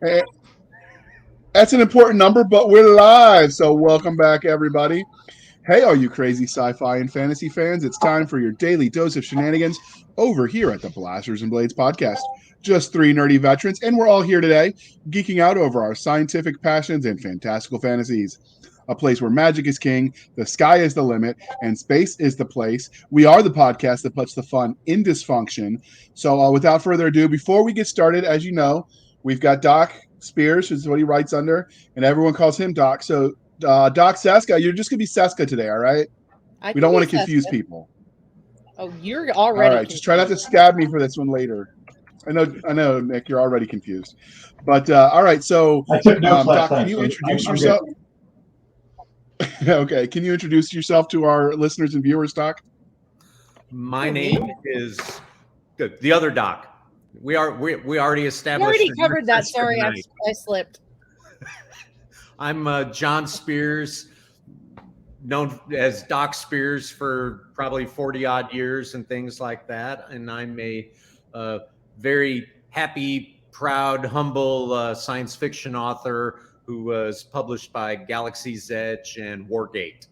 Hey, that's an important number, but we're live. So welcome back, everybody. Hey, all you crazy sci-fi and fantasy fans. It's time for your daily dose of shenanigans over here at the Blasters and Blades podcast. Just three nerdy veterans, and we're all here today, geeking out over our scientific passions and fantastical fantasies. A place where magic is king, the sky is the limit, and space is the place. We are the podcast that puts the fun in dysfunction. So without further ado, before we get started, as you know, we've got Doc Spears, which is what he writes under, and everyone calls him Doc. So Doc Cisca, you're just going to be Cisca today, all right? We don't want to confuse people. Oh, you're already all right. confused. Just try not to stab me for this one later. I know, Nick, you're already confused. But all right, so I took notes last Doc, time, can you so introduce I'm yourself? Okay, can you introduce yourself to our listeners and viewers, Doc? My name is the other Doc. We already established. We already covered that. Sorry, I slipped. I'm John Spears, known as Doc Spears for probably 40 odd years and things like that. And I'm a very happy, proud, humble science fiction author who was published by Galaxy's Edge and Wargate.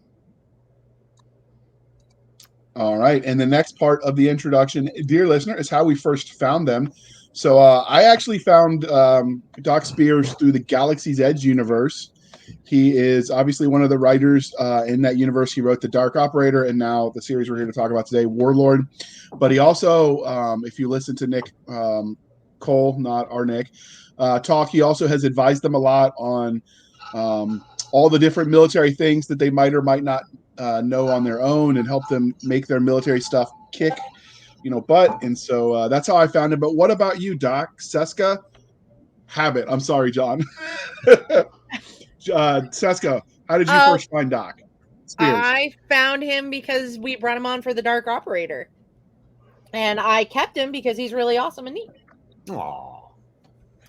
All right. And the next part of the introduction, dear listener, is how we first found them. So I actually found Doc Spears through the Galaxy's Edge universe. He is obviously one of the writers in that universe. He wrote The Dark Operator and now the series we're here to talk about today, Warlord. But he also, if you listen to Nick Cole, not our Nick, talk, he also has advised them a lot on all the different military things that they might or might not know on their own and help them make their military stuff kick, butt. And so that's how I found him. But what about you, Doc? Cisca? Habit. I'm sorry, John. Cisca, how did you first find Doc Spears? I found him because we brought him on for the Dark Operator. And I kept him because he's really awesome and neat. Aww.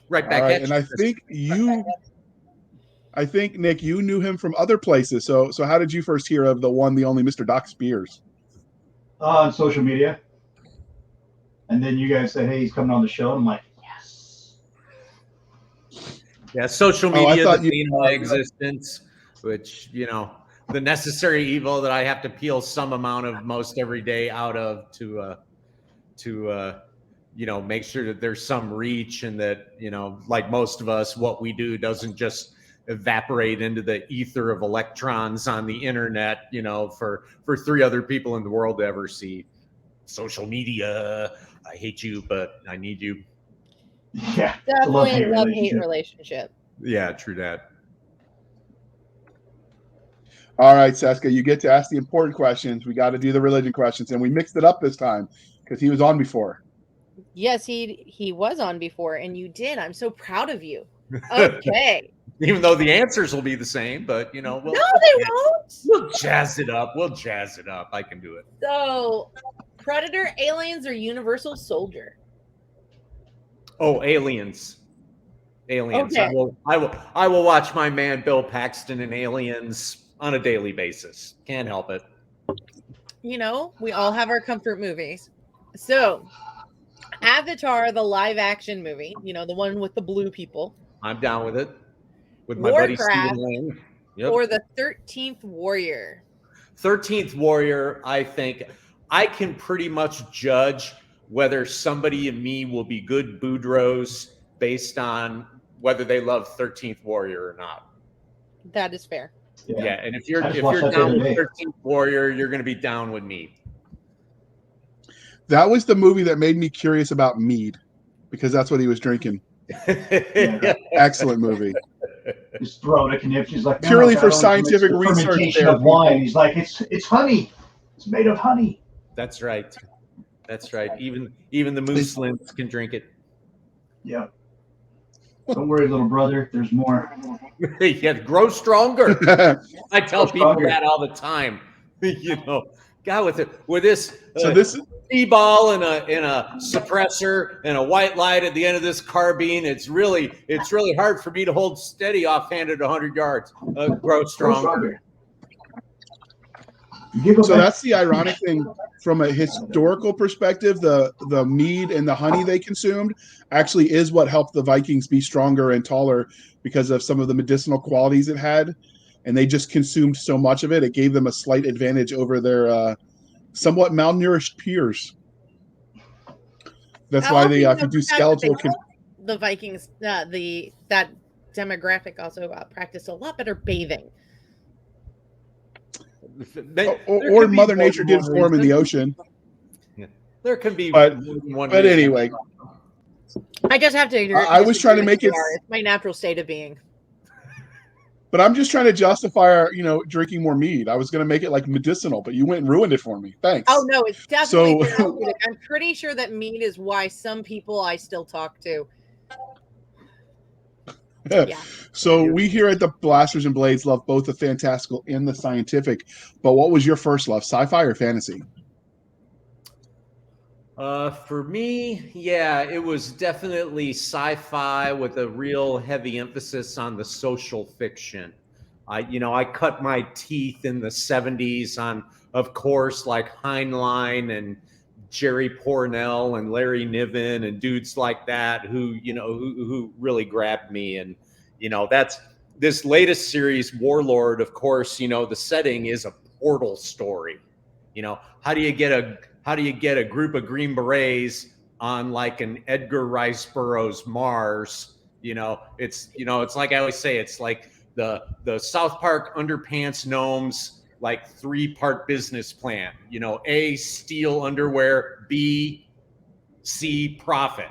Right back at you. And I think, Nick, you knew him from other places. So how did you first hear of the one, the only Mr. Doc Spears? On social media. And then you guys said, hey, he's coming on the show. And I'm like, yes. Yeah, social media, the bane of my existence, which, the necessary evil that I have to peel some amount of most every day out of to make sure that there's some reach and that, like most of us, what we do doesn't just evaporate into the ether of electrons on the internet, for three other people in the world to ever see. Social media, I hate you, but I need you. Yeah. Definitely a love-hate relationship. Yeah, true that. All right, Cisca, you get to ask the important questions. We got to do the religion questions, and we mixed it up this time because he was on before. Yes, he was on before, and you did. I'm so proud of you. Okay. Even though the answers will be the same, but no, they won't. We'll jazz it up. I can do it. So, Predator, aliens, or Universal Soldier? Oh, aliens. Okay. I will watch my man Bill Paxton in Aliens on a daily basis. Can't help it. We all have our comfort movies. So, Avatar, the live action movie, the one with the blue people. I'm down with it. With my Warcraft, buddy Stephen Lane. Yep. Or the 13th Warrior. 13th Warrior, I think I can pretty much judge whether somebody and me will be good Boudreaux based on whether they love 13th Warrior or not. That is fair. Yeah, and if you're down with 13th Warrior, you're going to be down with me. That was the movie that made me curious about mead because that's what he was drinking. Excellent movie. Just throwing a conniption. He's like, purely for scientific research. Of wine. He's like, it's honey. It's made of honey. That's right. Even the moose lynx can drink it. Yeah. Don't worry, little brother. There's more. Yeah, grow stronger. I tell people that all the time. God, with this. So this T-ball and a suppressor and a white light at the end of this carbine. It's really hard for me to hold steady offhand at 100 yards. Grow stronger. So that's the ironic thing. From a historical perspective, the mead and the honey they consumed actually is what helped the Vikings be stronger and taller because of some of the medicinal qualities it had. And they just consumed so much of it, it gave them a slight advantage over their somewhat malnourished peers. That's why they could do skeletal. The Vikings, that demographic also practiced a lot better bathing. Or Mother Nature did form in the ocean. Yeah. There can be but one. Anyway, I just have to. I was trying to make it. It's my natural state of being. But I'm just trying to justify drinking more mead. I was going to make it like medicinal, but you went and ruined it for me. Thanks. Oh no, it's definitely therapeutic. I'm pretty sure that mead is why some people I still talk to. Yeah. So we here at the Blasters and Blades love both the fantastical and the scientific. But what was your first love, sci-fi or fantasy? For me, yeah, it was definitely sci-fi with a real heavy emphasis on the social fiction. I cut my teeth in the 70s on, of course, like Heinlein and Jerry Pournelle and Larry Niven and dudes like that who really grabbed me. And, that's this latest series, Warlord, of course, the setting is a portal story. How do you get a group of Green Berets on like an Edgar Rice Burroughs Mars? It's like I always say, it's like the South Park Underpants Gnomes, like 3-part business plan. A, steal underwear, B, C, profit.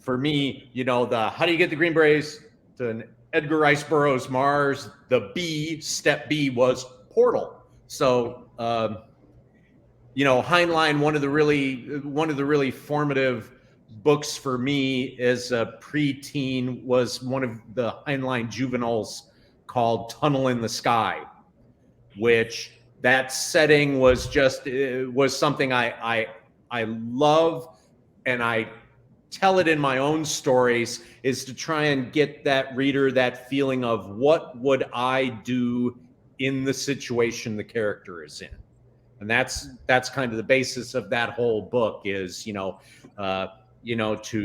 For me, how do you get the Green Berets to an Edgar Rice Burroughs Mars? Step B was portal. So, Heinlein, one of the really formative books for me as a preteen was one of the Heinlein juveniles called Tunnel in the Sky, which that setting was something I love, and I tell it in my own stories, is to try and get that reader that feeling of what would I do in the situation the character is in. And that's kind of the basis of that whole book is, to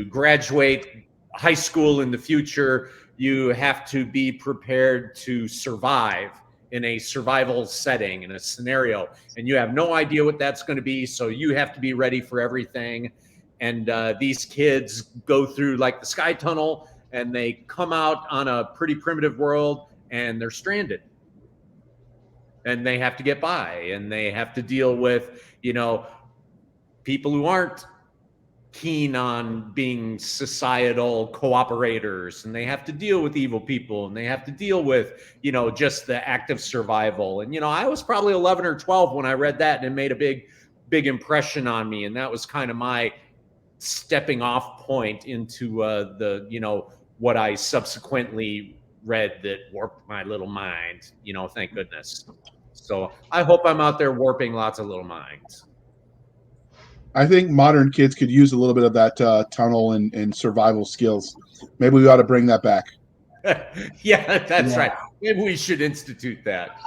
graduate high school in the future, you have to be prepared to survive in a survival setting, in a scenario, and you have no idea what that's going to be. So you have to be ready for everything. And these kids go through like the sky tunnel, and they come out on a pretty primitive world, and they're stranded. And they have to get by, and they have to deal with, people who aren't keen on being societal cooperators, and they have to deal with evil people, and they have to deal with, just the act of survival. And, I was probably 11 or 12 when I read that, and it made a big impression on me. And that was kind of my stepping off point into what I subsequently read that warped my little mind, thank goodness. So I hope I'm out there warping lots of little minds. I think modern kids could use a little bit of that tunnel and survival skills. Maybe we ought to bring that back. Yeah, that's right. Maybe we should institute that.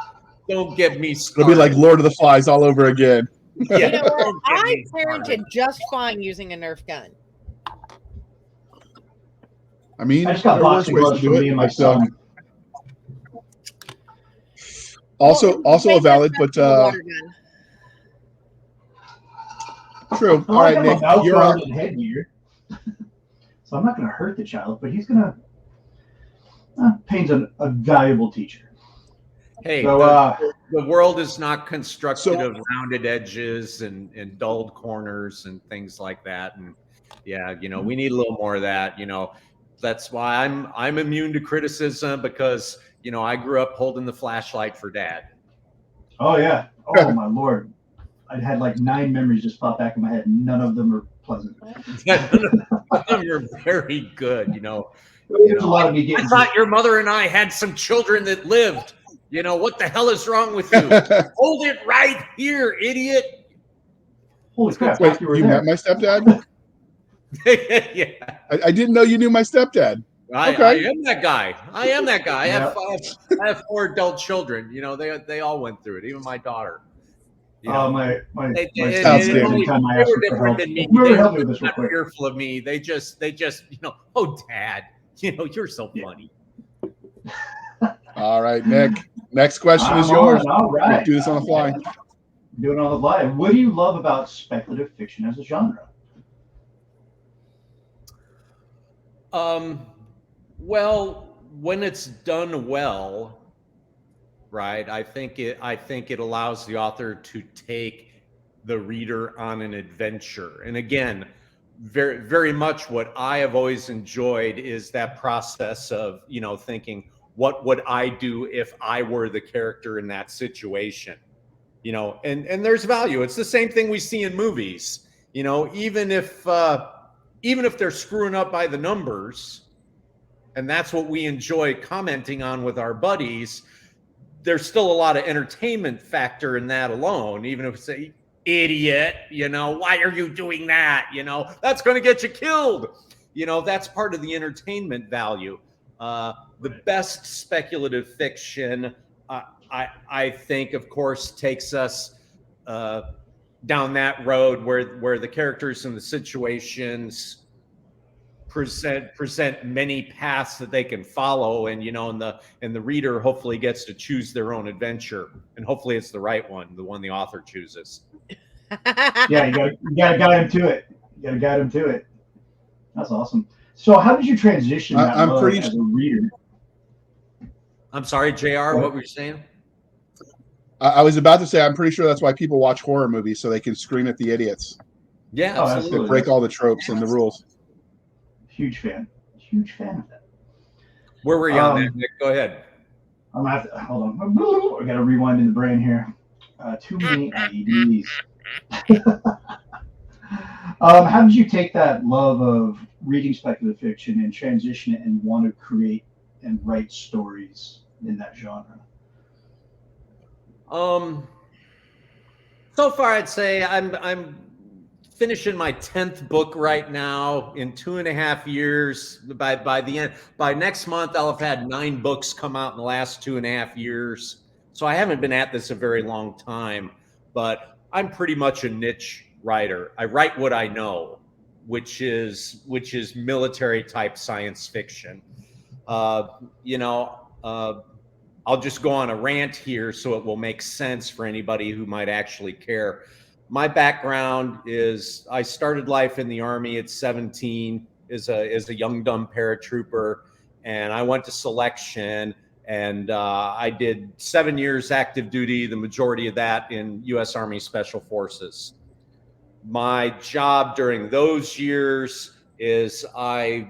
Don't get me started. It'll be like Lord of the Flies all over again. Yeah. I parented just fine using a Nerf gun. I mean, I just got boxing gloves for me and my son. Also a valid, but true. All right, Nick, you're up. Headgear, so I'm not going to hurt the child, but he's going to. Payne's a valuable teacher. Hey, so, the world is not constructed of rounded edges and dulled corners and things like that. And yeah, we need a little more of that. That's why I'm immune to criticism, because I grew up holding the flashlight for Dad. Oh yeah. Oh my Lord. I had like 9 memories just pop back in my head. None of them are pleasant. None of them are very good. I thought your mother and I had some children that lived. What the hell is wrong with you? Hold it right here, idiot. Holy crap. Wait, you met my stepdad? Yeah. I didn't know you knew my stepdad. I am that guy. I am that guy. Yeah. I have 4 adult children. You know, they all went through it. Even my daughter. You Oh, know, my they, son, Outstanding. every time I they ask were him for different help, than me. remember, They help me were with this real not quick. fearful of me. They just, you know, oh, Dad, you know, you're so Yeah. funny. All right, Nick. Next question is I'm yours. on. All right. Let's do this on the fly. Doing it on the fly. What do you love about speculative fiction as a genre? Well, when it's done well, right? I think it allows the author to take the reader on an adventure. And again, very very much what I have always enjoyed is that process of, you know, thinking, what would I do if I were the character in that situation? You know, and there's value. It's the same thing we see in movies. You know, even if they're screwing up by the numbers, and that's what we enjoy commenting on with our buddies, there's still a lot of entertainment factor in that alone. Even if it's a idiot, you know, why are you doing that? You know, that's going to get you killed. You know, that's part of the entertainment value. The best speculative fiction, I think, of course, takes us down that road where the characters and the situations present many paths that they can follow, and, you know, and the reader hopefully gets to choose their own adventure, and hopefully it's the right one, the one the author chooses. Yeah, you gotta guide him to it. You gotta guide him to it. That's awesome. So, how did you transition that I'm love pretty as a reader? I'm sorry, JR, what were you saying? I was about to say, I'm pretty sure that's why people watch horror movies, so they can scream at the idiots. Yeah, Oh, absolutely. They break all the tropes and the rules. Huge fan of that. Where were you on that, Nick? Go ahead. I'm gonna have to hold on. I gotta rewind in the brain here. Too many IEDs. How did you take that love of reading speculative fiction and transition it and want to create and write stories in that genre? So far, I'd say I'm finishing my 10th book right now in 2.5 years. By next month, I'll have had 9 books come out in the last 2.5 years. So I haven't been at this a very long time, but I'm pretty much a niche writer. I write what I know, which is military type science fiction. You know, I'll just go on a rant here so it will make sense for anybody who might actually care. My background is I started life in the Army at 17 as a young, dumb paratrooper, and I went to selection, and I did 7 years active duty, the majority of that in U.S. Army Special Forces. My job during those years is I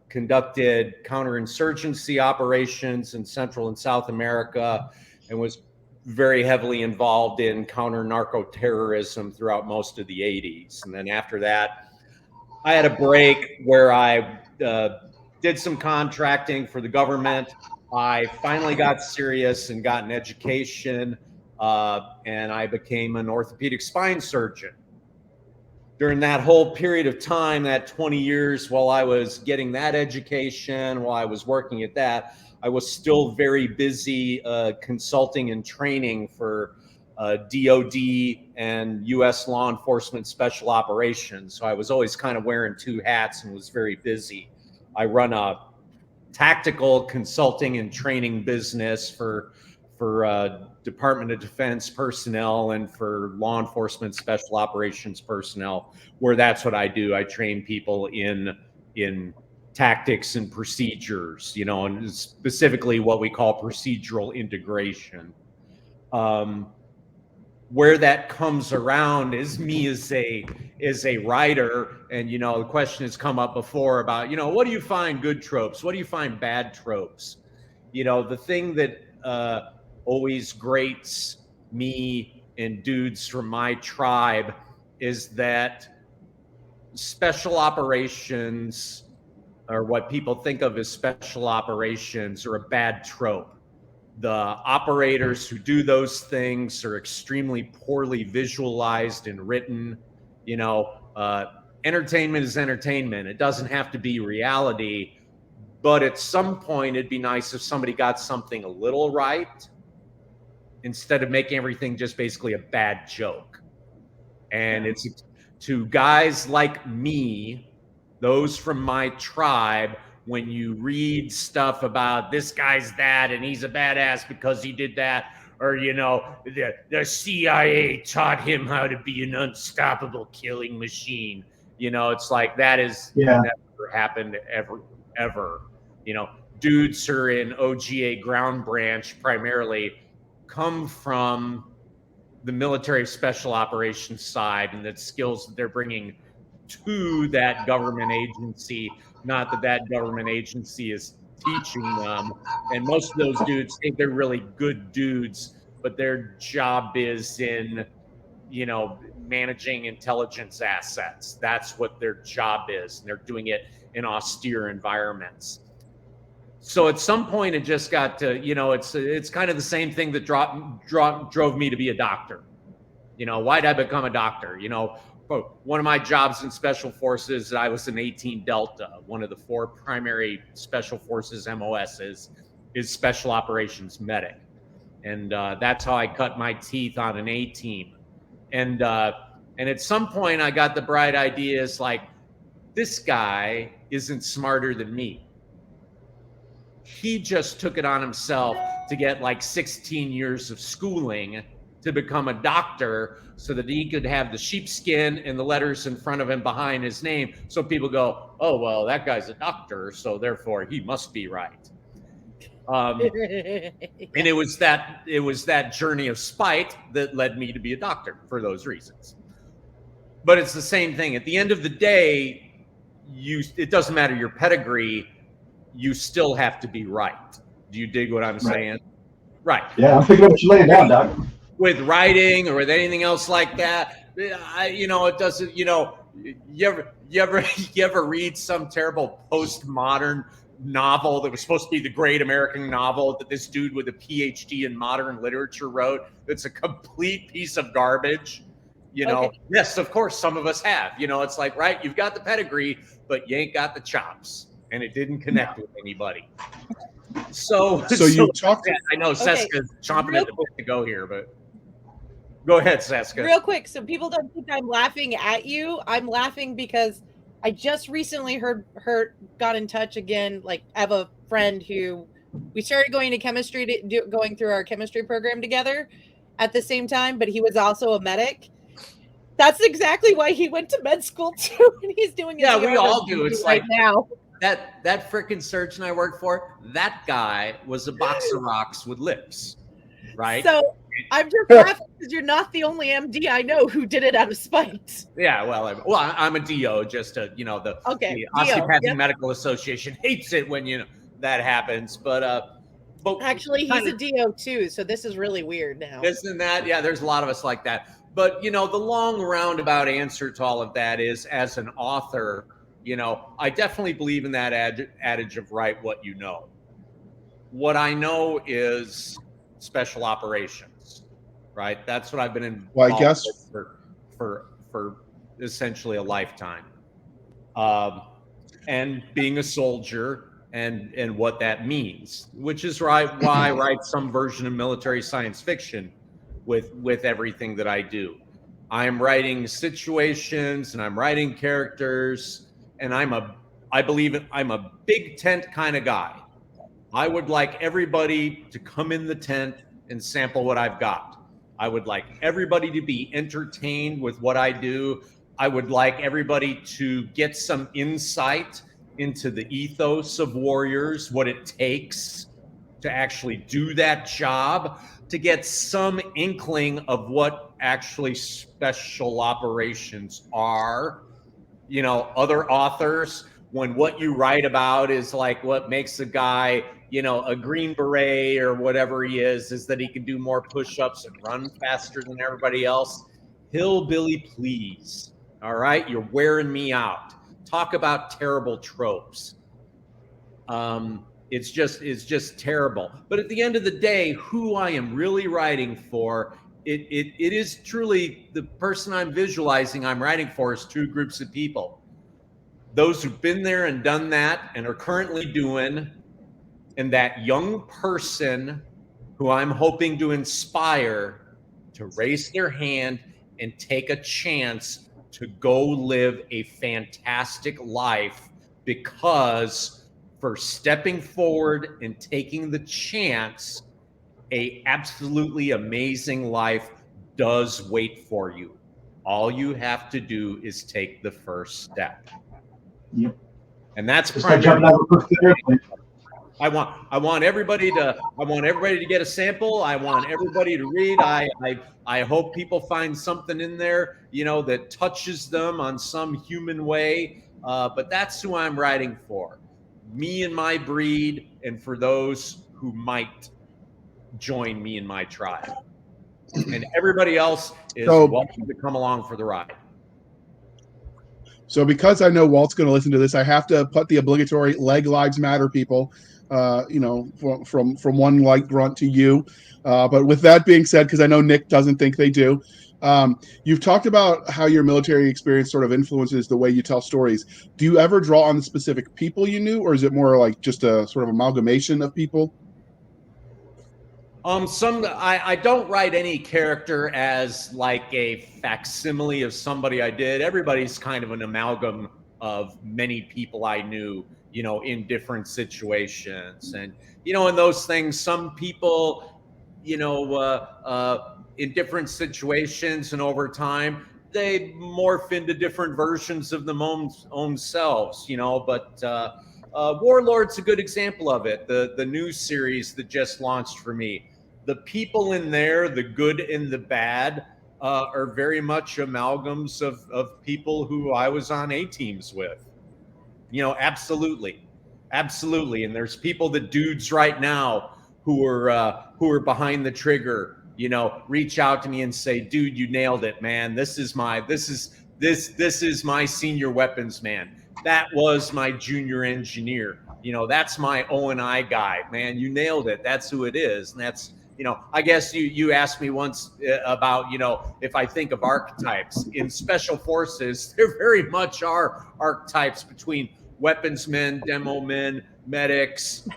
conducted counterinsurgency operations in Central and South America, and was very heavily involved in counter narco terrorism throughout most of the 80s. And then after that, I had a break where I did some contracting for the government. I finally got serious and got an education, and I became an orthopedic spine surgeon. During that whole period of time, that 20 years, while I was getting that education, while I was working at that, I was still very busy consulting and training for DOD and U.S. law enforcement special operations. So I was always kind of wearing 2 hats and was very busy. I run a tactical consulting and training business for Department of Defense personnel and for law enforcement special operations personnel, where that's what I do. I train people in tactics and procedures, you know, and specifically what we call procedural integration. Where that comes around is me as a writer, and, you know, the question has come up before about, you know, what do you find good tropes? What do you find bad tropes? You know, the thing that always grates me and dudes from my tribe is that special operations, or what people think of as special operations, are a bad trope. The operators who do those things are extremely poorly visualized and written. You know, entertainment is entertainment. It doesn't have to be reality, But at some point, it'd be nice if somebody got something a little right instead of making everything just basically a bad joke. And it's to guys like me, those from my tribe, when you read stuff about this guy's that and he's a badass because he did that, or, you know, the CIA taught him how to be an unstoppable killing machine. You know, it's like that is never happened ever. You know, dudes who are in OGA ground branch primarily come from the military special operations side, and that skills that they're bringing to that government agency, not that that government agency is teaching them. And most of those dudes think they're really good dudes, but their job is in, you know, managing intelligence assets. That's what their job is, and they're doing it in austere environments. So at some point, it just got to, you know, it's kind of the same thing that drove me to be a doctor. You know, why did I become a doctor? You know, one of my jobs in Special Forces, I was an 18 Delta. One of the 4 primary Special Forces MOSs is Special Operations Medic. And that's how I cut my teeth on an A team. And at some point, I got the bright idea, is like, this guy isn't smarter than me. He just took it on himself to get like 16 years of schooling to become a doctor so that he could have the sheepskin and the letters in front of him behind his name. So people go, oh, well, that guy's a doctor, so therefore he must be right. And it was that journey of spite that led me to be a doctor for those reasons. But it's the same thing. At the end of the day, it doesn't matter your pedigree. You still have to be right. Do you dig what I'm saying? Right. Yeah, I'm picking up what you're laying down, Doc. With writing or with anything else like that, you know, it doesn't. You know, you ever read some terrible postmodern novel that was supposed to be the great American novel that this dude with a PhD in modern literature wrote? That's a complete piece of garbage. You know, okay. Yes, of course, some of us have. You know, it's like, right, you've got the pedigree, but you ain't got the chops. And it didn't connect with anybody. So you talked. I know Cisca's chomping at the bit to go here, but go ahead, Cisca. Real quick, so people don't think I'm laughing at you. I'm laughing because I just recently got in touch again. Like, I have a friend who we started going to chemistry going through our chemistry program together at the same time, but he was also a medic. That's exactly why he went to med school too, and he's doing. Yeah, we all do. It's right like now. That frickin' surgeon I worked for, that guy was a box of rocks with lips, right? So I'm just laughing because you're not the only MD I know who did it out of spite. Yeah, I'm a DO, just to, you know, the Osteopathic Medical Association hates it when, you know, that happens, but actually he's a DO too, so this is really weird now. Isn't that? Yeah, there's a lot of us like that. But, you know, the long roundabout answer to all of that is, as an author, you know, I definitely believe in that adage of write what you know. What I know is special operations, right? That's what I've been involved with for essentially a lifetime. And being a soldier and what that means, which is why I write some version of military science fiction with everything that I do. I'm writing situations and I'm writing characters. And I believe I'm a big tent kind of guy. I would like everybody to come in the tent and sample what I've got. I would like everybody to be entertained with what I do. I would like everybody to get some insight into the ethos of warriors, what it takes to actually do that job, to get some inkling of what actually special operations are. You know, other authors, when what you write about is like what makes a guy, you know, a Green Beret or whatever he is that he can do more push-ups and run faster than everybody else. Hillbilly, please. All right, you're wearing me out. Talk about terrible tropes. It's just terrible. But at the end of the day, who I am really writing for, it is truly the person I'm visualizing I'm writing for is two groups of people. those who've been there and done that and are currently doing, and that young person who I'm hoping to inspire to raise their hand and take a chance to go live a fantastic life, because for stepping forward and taking the chance, a absolutely amazing life does wait for you. All you have to do is take the first step. Yep. And that's Just like jumping out of a first airplane. I want everybody to get a sample. I want everybody to read. I hope people find something in there, that touches them on some human way. But that's who I'm writing for. Me and my breed, and for those who might join me in my tribe. And everybody else is welcome to come along for the ride. So because I know Walt's going to listen to this, I have to put the obligatory leg lives matter, people. From one like Grunt to you. But with that being said, because I know Nick doesn't think they do, you've talked about how your military experience sort of influences the way you tell stories. Do you ever draw on the specific people you knew, or is it more like just a sort of amalgamation of people? I don't write any character as like a facsimile of somebody I did. Everybody's kind of an amalgam of many people I knew, in different situations. And, in those things, some people, in different situations and over time, they morph into different versions of them own selves, but Warlord's a good example of it. The new series that just launched for me. The people in there, the good and the bad, are very much amalgams of people who I was on A teams with. Absolutely. And there's people, the dudes right now who are behind the trigger, reach out to me and say, dude, you nailed it, man. This is my senior weapons man. That was my junior engineer. That's my O&I guy, man. You nailed it. That's who it is. And that's, I guess you asked me once about, if I think of archetypes in special forces, there very much are archetypes between weaponsmen, demo men, medics,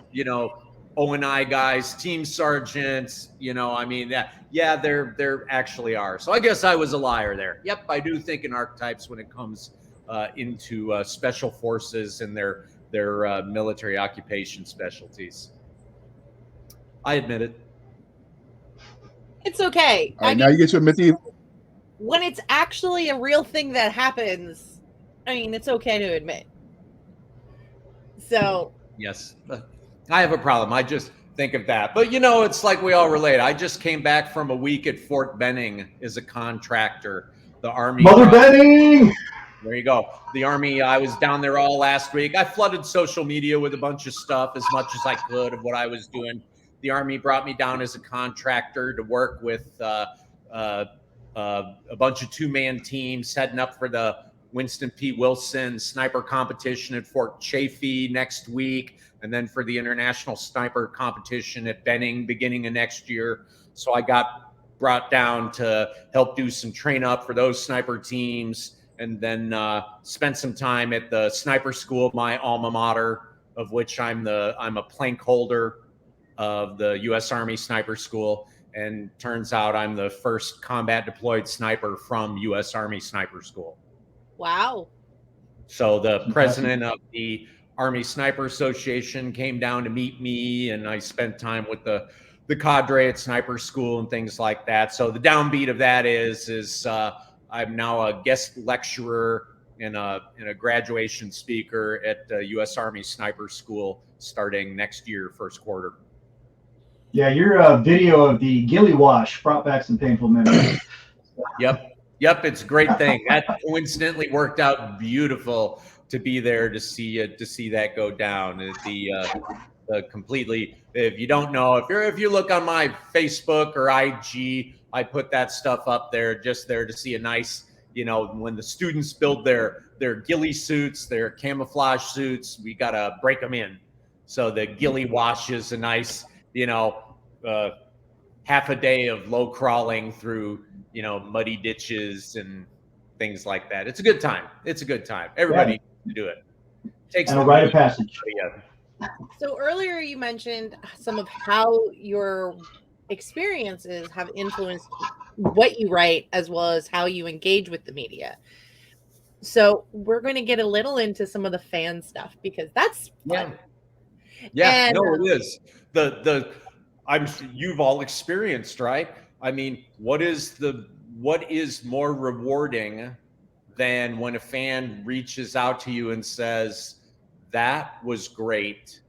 O&I guys, team sergeants, there actually are. So I guess I was a liar there. Yep, I do think in archetypes when it comes into special forces and their military occupation specialties. I admit it. It's okay. All right, now you get to admit when it's actually a real thing that happens, it's okay to admit. So yes, I have a problem. I just think of that. But it's like we all relate. I just came back from a week at Fort Benning as a contractor. The Army. Mother Benning! There you go. The Army, I was down there all last week. I flooded social media with a bunch of stuff as much as I could of what I was doing. The Army brought me down as a contractor to work with a bunch of two-man teams heading up for the Winston P. Wilson sniper competition at Fort Chaffee next week, and then for the international sniper competition at Benning beginning of next year. So I got brought down to help do some train up for those sniper teams, and then spent some time at the sniper school, my alma mater, of which I'm a plank holder of the U.S. Army Sniper School, and turns out I'm the first combat deployed sniper from U.S. Army Sniper School. Wow. So the president of the Army Sniper Association came down to meet me, and I spent time with the cadre at Sniper School and things like that. So the downbeat of that is I'm now a guest lecturer and a graduation speaker at the U.S. Army Sniper School starting next year, first quarter. Yeah, your video of the ghillie wash brought back some painful memories. Yep, it's a great thing. That coincidentally worked out beautiful to be there to see that go down. The completely. If you don't know, if you look on my Facebook or IG, I put that stuff up there just there to see a nice, when the students build their ghillie suits, their camouflage suits, we gotta break them in. So the ghillie wash is a nice, half a day of low crawling through, muddy ditches and things like that. It's a good time. Everybody needs to do it. takes and a the rite of passage. So earlier you mentioned some of how your experiences have influenced what you write as well as how you engage with the media. So we're going to get a little into some of the fan stuff because that's fun. Yeah, And, no, it is. You've all experienced, right? I mean, what is more rewarding than when a fan reaches out to you and says, "That was great.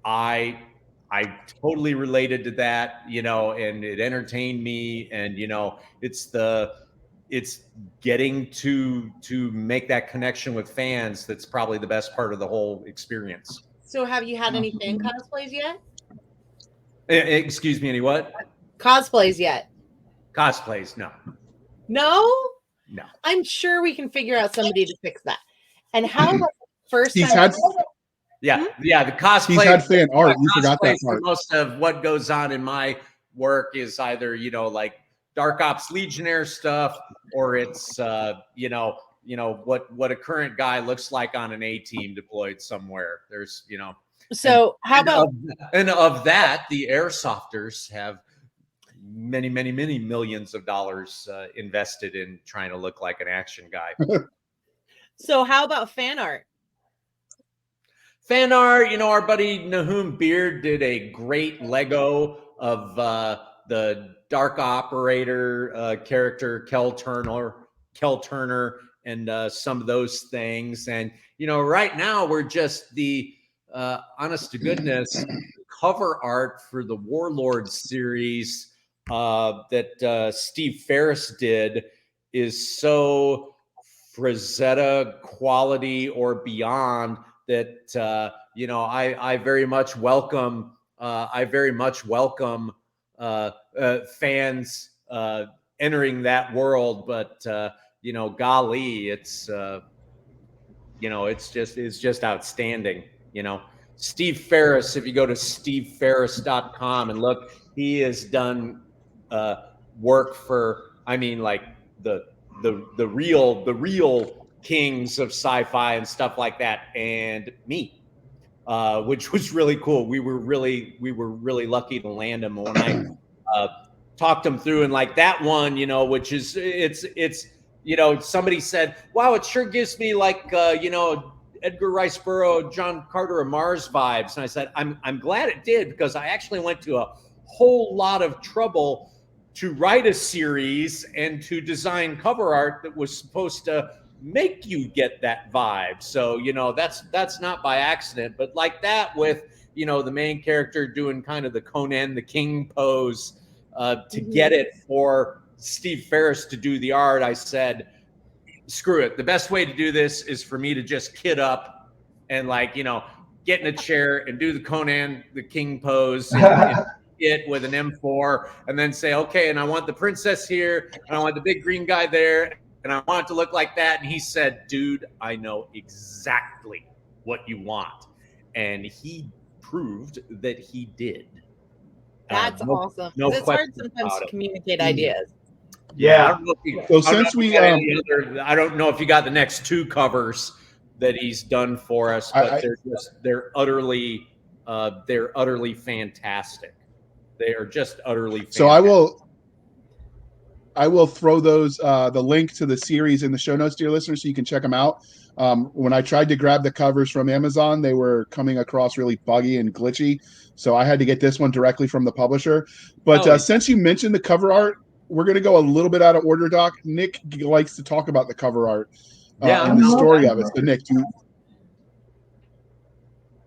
I totally related to that, and it entertained me." And it's getting to make that connection with fans that's probably the best part of the whole experience. so have you had any fan cosplays yet? Excuse me, any what? Cosplays yet? Cosplays? No. No? No. I'm sure we can figure out somebody to fix that. And how about the first He's time? had Yeah, the cosplay. he's had fan art. You forgot that For part. most of what goes on in my work is either like Dark Ops Legionnaire stuff, or it's what a current guy looks like on an A team deployed somewhere. There's So how about of that, the airsofters have many millions of dollars invested in trying to look like an action guy. so how about fan art? Fan art, our buddy Nahum Beard did a great Lego of the Dark Operator character, Kel Turner, and some of those things. And right now we're just the honest to goodness cover art for the Warlord series that Steve Ferris did is so Frazetta quality or beyond that I very much welcome fans entering that world, but golly, it's it's just outstanding. Steve Ferris, if you go to steveferris.com and look, he has done work for like the real kings of sci-fi and stuff like that, and me, which was really cool. We were really lucky to land him. When I talked him through, and like that one, which is it's somebody said, wow, it sure gives me like Edgar Rice Burroughs, John Carter of Mars vibes. And I said, I'm glad it did, because I actually went to a whole lot of trouble to write a series and to design cover art that was supposed to make you get that vibe. So, that's not by accident, but like that with, the main character doing kind of the Conan the King pose to get it for Steve Ferris to do the art. I said, screw it. The best way to do this is for me to just kid up and get in a chair and do the Conan the King pose and it with an M4 and then say, okay, and I want the princess here and I want the big green guy there and I want it to look like that. And he said, dude, I know exactly what you want. And he proved that he did. That's awesome. No, it's hard sometimes to communicate ideas. Yeah. I don't know if you got the next two covers that he's done for us, but they're utterly fantastic. They are just utterly fantastic. So I will throw those the link to the series in the show notes, dear listeners, so you can check them out. When I tried to grab the covers from Amazon, they were coming across really buggy and glitchy, so I had to get this one directly from the publisher. But since you mentioned the cover art, we're going to go a little bit out of order, Doc. Nick likes to talk about the cover art and the story of it. So, Nick,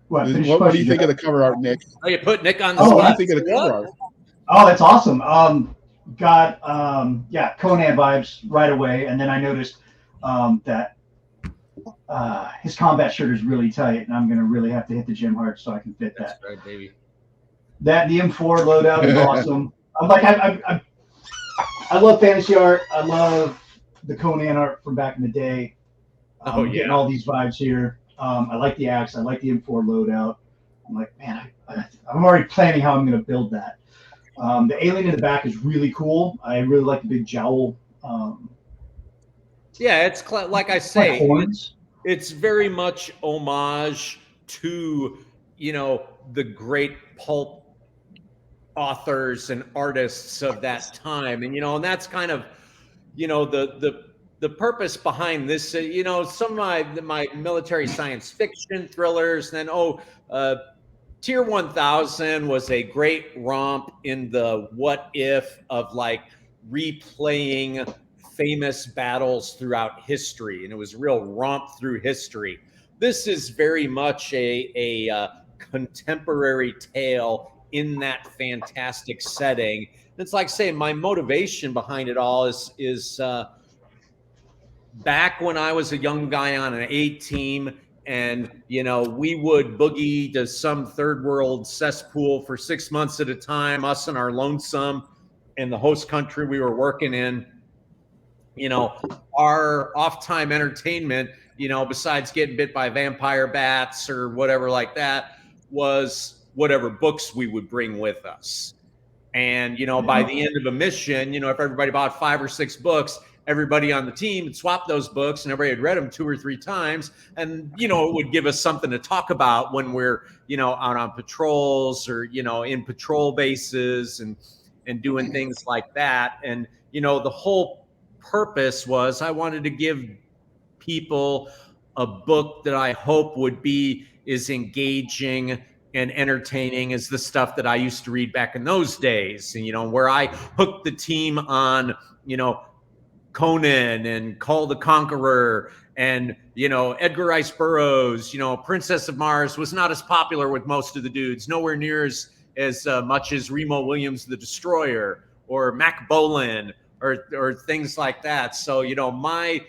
what do you think of the cover art, Nick? Oh, you put Nick on the spot. What do you think of the cover art? Oh, that's awesome. Got Conan vibes right away, and then I noticed that his combat shirt is really tight, and I'm going to really have to hit the gym hard so I can fit that. That's right, baby. That the M4 loadout is awesome. I'm like, I love fantasy art. I love the Conan art from back in the day. Getting all these vibes here. I like the axe. I like the M4 loadout. I'm like, man, I'm already planning how I'm going to build that. The alien in the back is really cool. I really like the big jowl. It's like I say, horns. it's very much homage to, the great pulp authors and artists of that time. And that's kind of, the purpose behind this, some of my military science fiction thrillers, then, Tier 1000 was a great romp in the what if of like replaying famous battles throughout history. And it was a real romp through history. This is very much a contemporary tale in that fantastic setting. It's like saying my motivation behind it all is back when I was a young guy on an A team, and we would boogie to some third world cesspool for 6 months at a time, us and our lonesome in the host country we were working in. Our off-time entertainment, besides getting bit by vampire bats or whatever like that, was whatever books we would bring with us. And, by the end of a mission, if everybody bought 5 or 6 books, everybody on the team would swap those books and everybody had read them 2 or 3 times. And, it would give us something to talk about when we're, out on patrols or, in patrol bases and doing things like that. And, the whole purpose was I wanted to give people a book that I hope would be as engaging and entertaining as the stuff that I used to read back in those days. And, where I hooked the team on, Conan and Call the Conqueror and, Edgar Rice Burroughs, Princess of Mars was not as popular with most of the dudes, nowhere near as much as Remo Williams, the Destroyer, or Mac Bolan, or things like that. So, my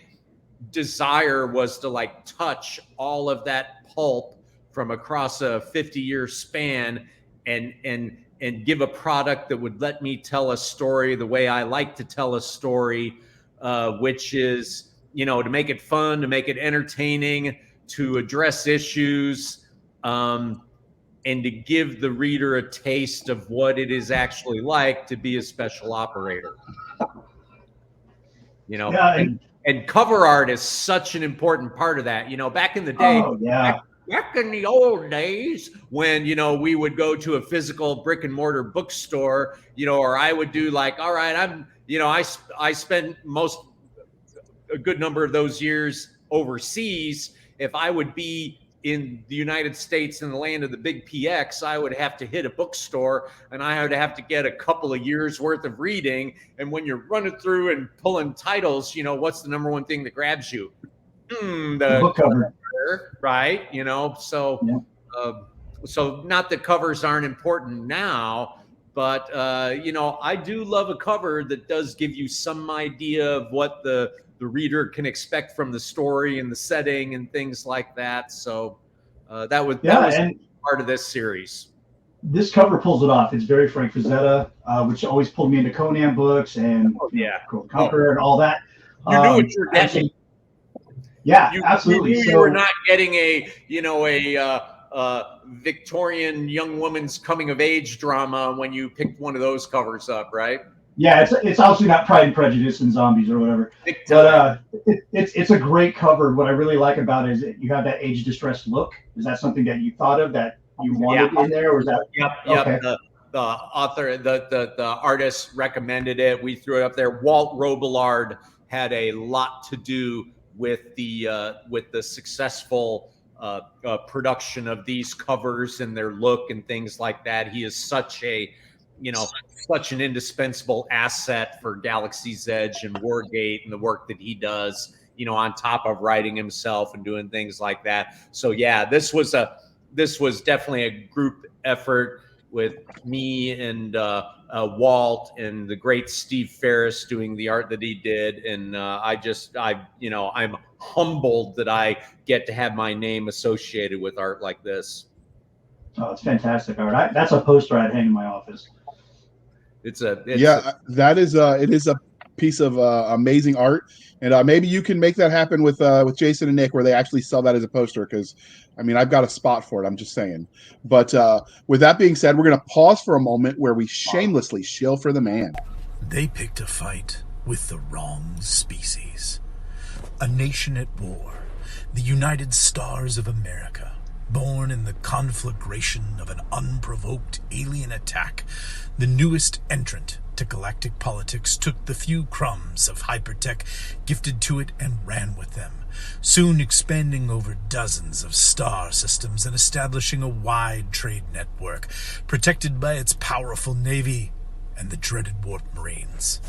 desire was to like touch all of that pulp from across a 50-year span and give a product that would let me tell a story the way I like to tell a story, which is, to make it fun, to make it entertaining, to address issues, and to give the reader a taste of what it is actually like to be a special operator. And cover art is such an important part of that. Back in the day, back in the old days when, we would go to a physical brick and mortar bookstore, or I would do like, all right, I spent a good number of those years overseas. If I would be in the United States in the land of the big PX, I would have to hit a bookstore and I would have to get a couple of years worth of reading. And when you're running through and pulling titles, what's the number one thing that grabs you? The book cover, right? So not that covers aren't important now, but I do love a cover that does give you some idea of what the reader can expect from the story and the setting and things like that. So that was part of this series. This cover pulls it off. It's very Frank Frazetta, which always pulled me into Conan books and Conqueror and all that. You knew what you were getting. Yeah, absolutely. You knew you were not getting a Victorian young woman's coming of age drama when you picked one of those covers up, right? Yeah, it's obviously not Pride and Prejudice and zombies or whatever. But it's a great cover. What I really like about it is that you have that age distressed look. Is that something that you thought of that you wanted in there, or was that? Yep. Okay. The author, the artist recommended it. We threw it up there. Walt Robillard had a lot to do with the successful production of these covers and their look and things like that. He is such an indispensable asset for Galaxy's Edge and Wargate and the work that he does, on top of writing himself and doing things like that. So yeah, this was definitely a group effort with me and Walt and the great Steve Ferris doing the art that he did. And I'm humbled that I get to have my name associated with art like this. Oh, it's fantastic art. That's a poster I'd hang in my office. It is a piece of amazing art, and maybe you can make that happen with Jason and Nick, where they actually sell that as a poster. Because I've got a spot for it. I'm just saying. But with that being said, we're going to pause for a moment where we shamelessly shill for the man. They picked a fight with the wrong species, a nation at war, the United Stars of America, born in the conflagration of an unprovoked alien attack, the newest entrant to galactic politics took the few crumbs of hypertech gifted to it and ran with them, soon expanding over dozens of star systems and establishing a wide trade network, protected by its powerful navy and the dreaded warp marines.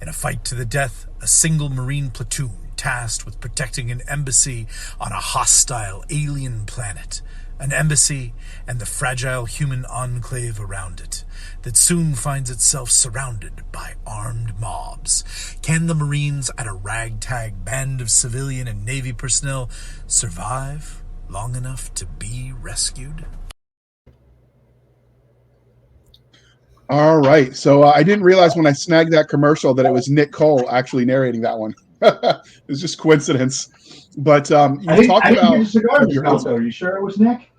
In a fight to the death, a single marine platoon tasked with protecting an embassy on a hostile alien planet, an embassy and the fragile human enclave around it, that soon finds itself surrounded by armed mobs. Can the Marines and a ragtag band of civilian and Navy personnel survive long enough to be rescued? All right. So I didn't realize when I snagged that commercial that it was Nick Cole actually narrating that one. It was just coincidence. But you talked about I didn't get a cigar discount, though. Are you sure it was Nick?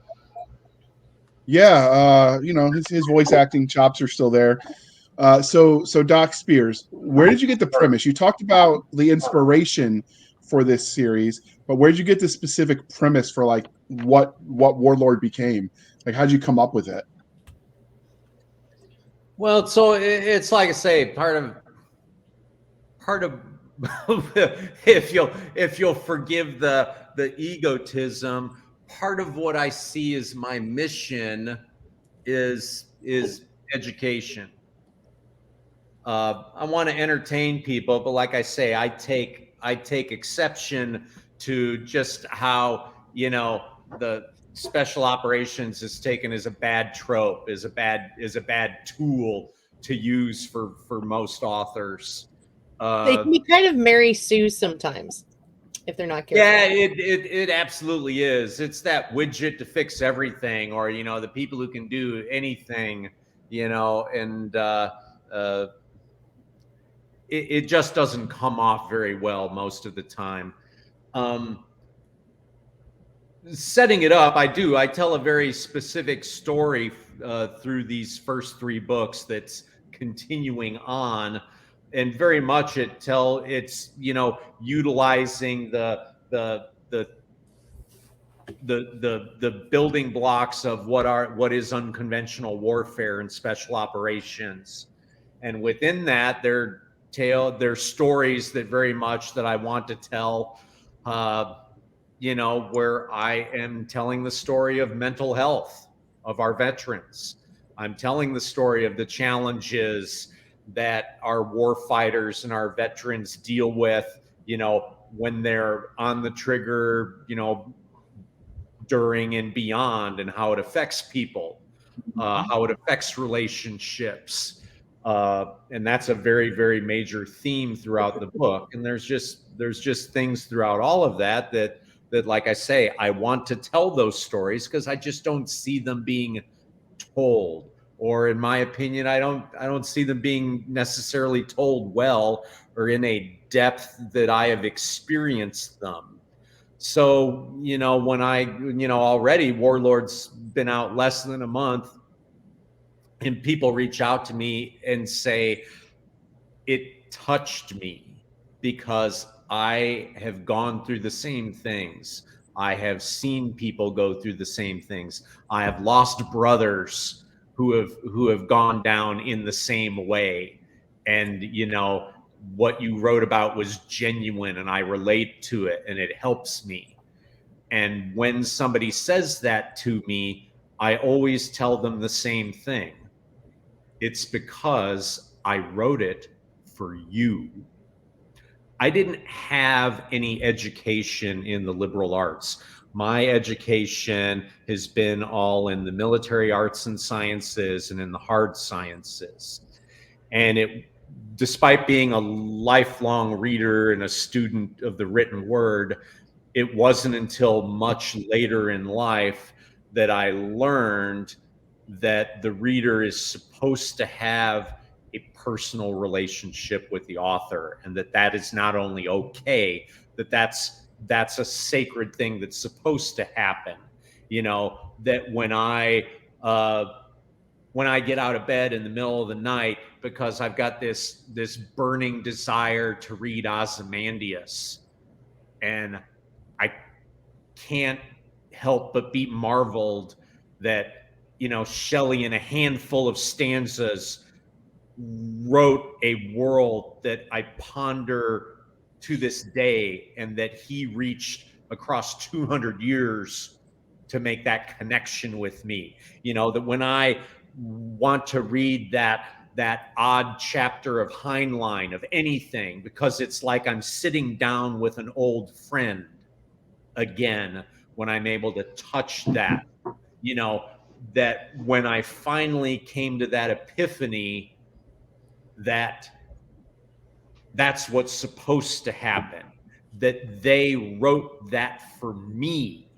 Yeah, his voice acting chops are still there. So Doc Spears, where did you get the premise? You talked about the inspiration for this series, but where did you get the specific premise for like what Warlord became? Like, how'd you come up with it? Well, so it's like I say, part of if you'll forgive the egotism, part of what I see as my mission is education. I want to entertain people, but like I say, I take exception to just how the special operations is taken as a bad trope, is a bad tool to use for most authors. They can be kind of Mary Sue sometimes if they're not careful. Yeah, it absolutely is. It's that widget to fix everything, or the people who can do anything, and it just doesn't come off very well most of the time. Setting it up, I tell a very specific story through these first 3 books that's continuing on, and very much it's utilizing the building blocks of what is unconventional warfare and special operations, and within that there's stories that very much that I want to tell, where I am telling the story of mental health of our veterans. I'm telling the story of the challenges that our war fighters and our veterans deal with, when they're on the trigger, during and beyond, and how it affects people, how it affects relationships. And that's a very, very major theme throughout the book. And there's just things throughout all of that, like I say, I want to tell those stories because I just don't see them being told, or in my opinion, I don't see them being necessarily told well or in a depth that I have experienced them. So, when already Warlord's been out less than a month, and people reach out to me and say, it touched me because I have gone through the same things. I have seen people go through the same things. I have lost brothers who have gone down in the same way. And, what you wrote about was genuine, and I relate to it, and it helps me. And when somebody says that to me, I always tell them the same thing. It's because I wrote it for you. I didn't have any education in the liberal arts. My education has been all in the military arts and sciences and in the hard sciences. And despite being a lifelong reader and a student of the written word, it wasn't until much later in life that I learned that the reader is supposed to have a personal relationship with the author, and that is not only okay, that's a sacred thing that's supposed to happen. That when I get out of bed in the middle of the night because I've got this burning desire to read Ozymandias, and can't help but be marveled that, you know, Shelley, in a handful of stanzas, wrote a world that I ponder to this day, and that he reached across 200 years to make that connection with me. You know, that when I want to read that odd chapter of Heinlein, of anything, because it's like I'm sitting down with an old friend again when I'm able to touch that. You know, that when I finally came to that epiphany that that's what's supposed to happen, that they wrote that for me,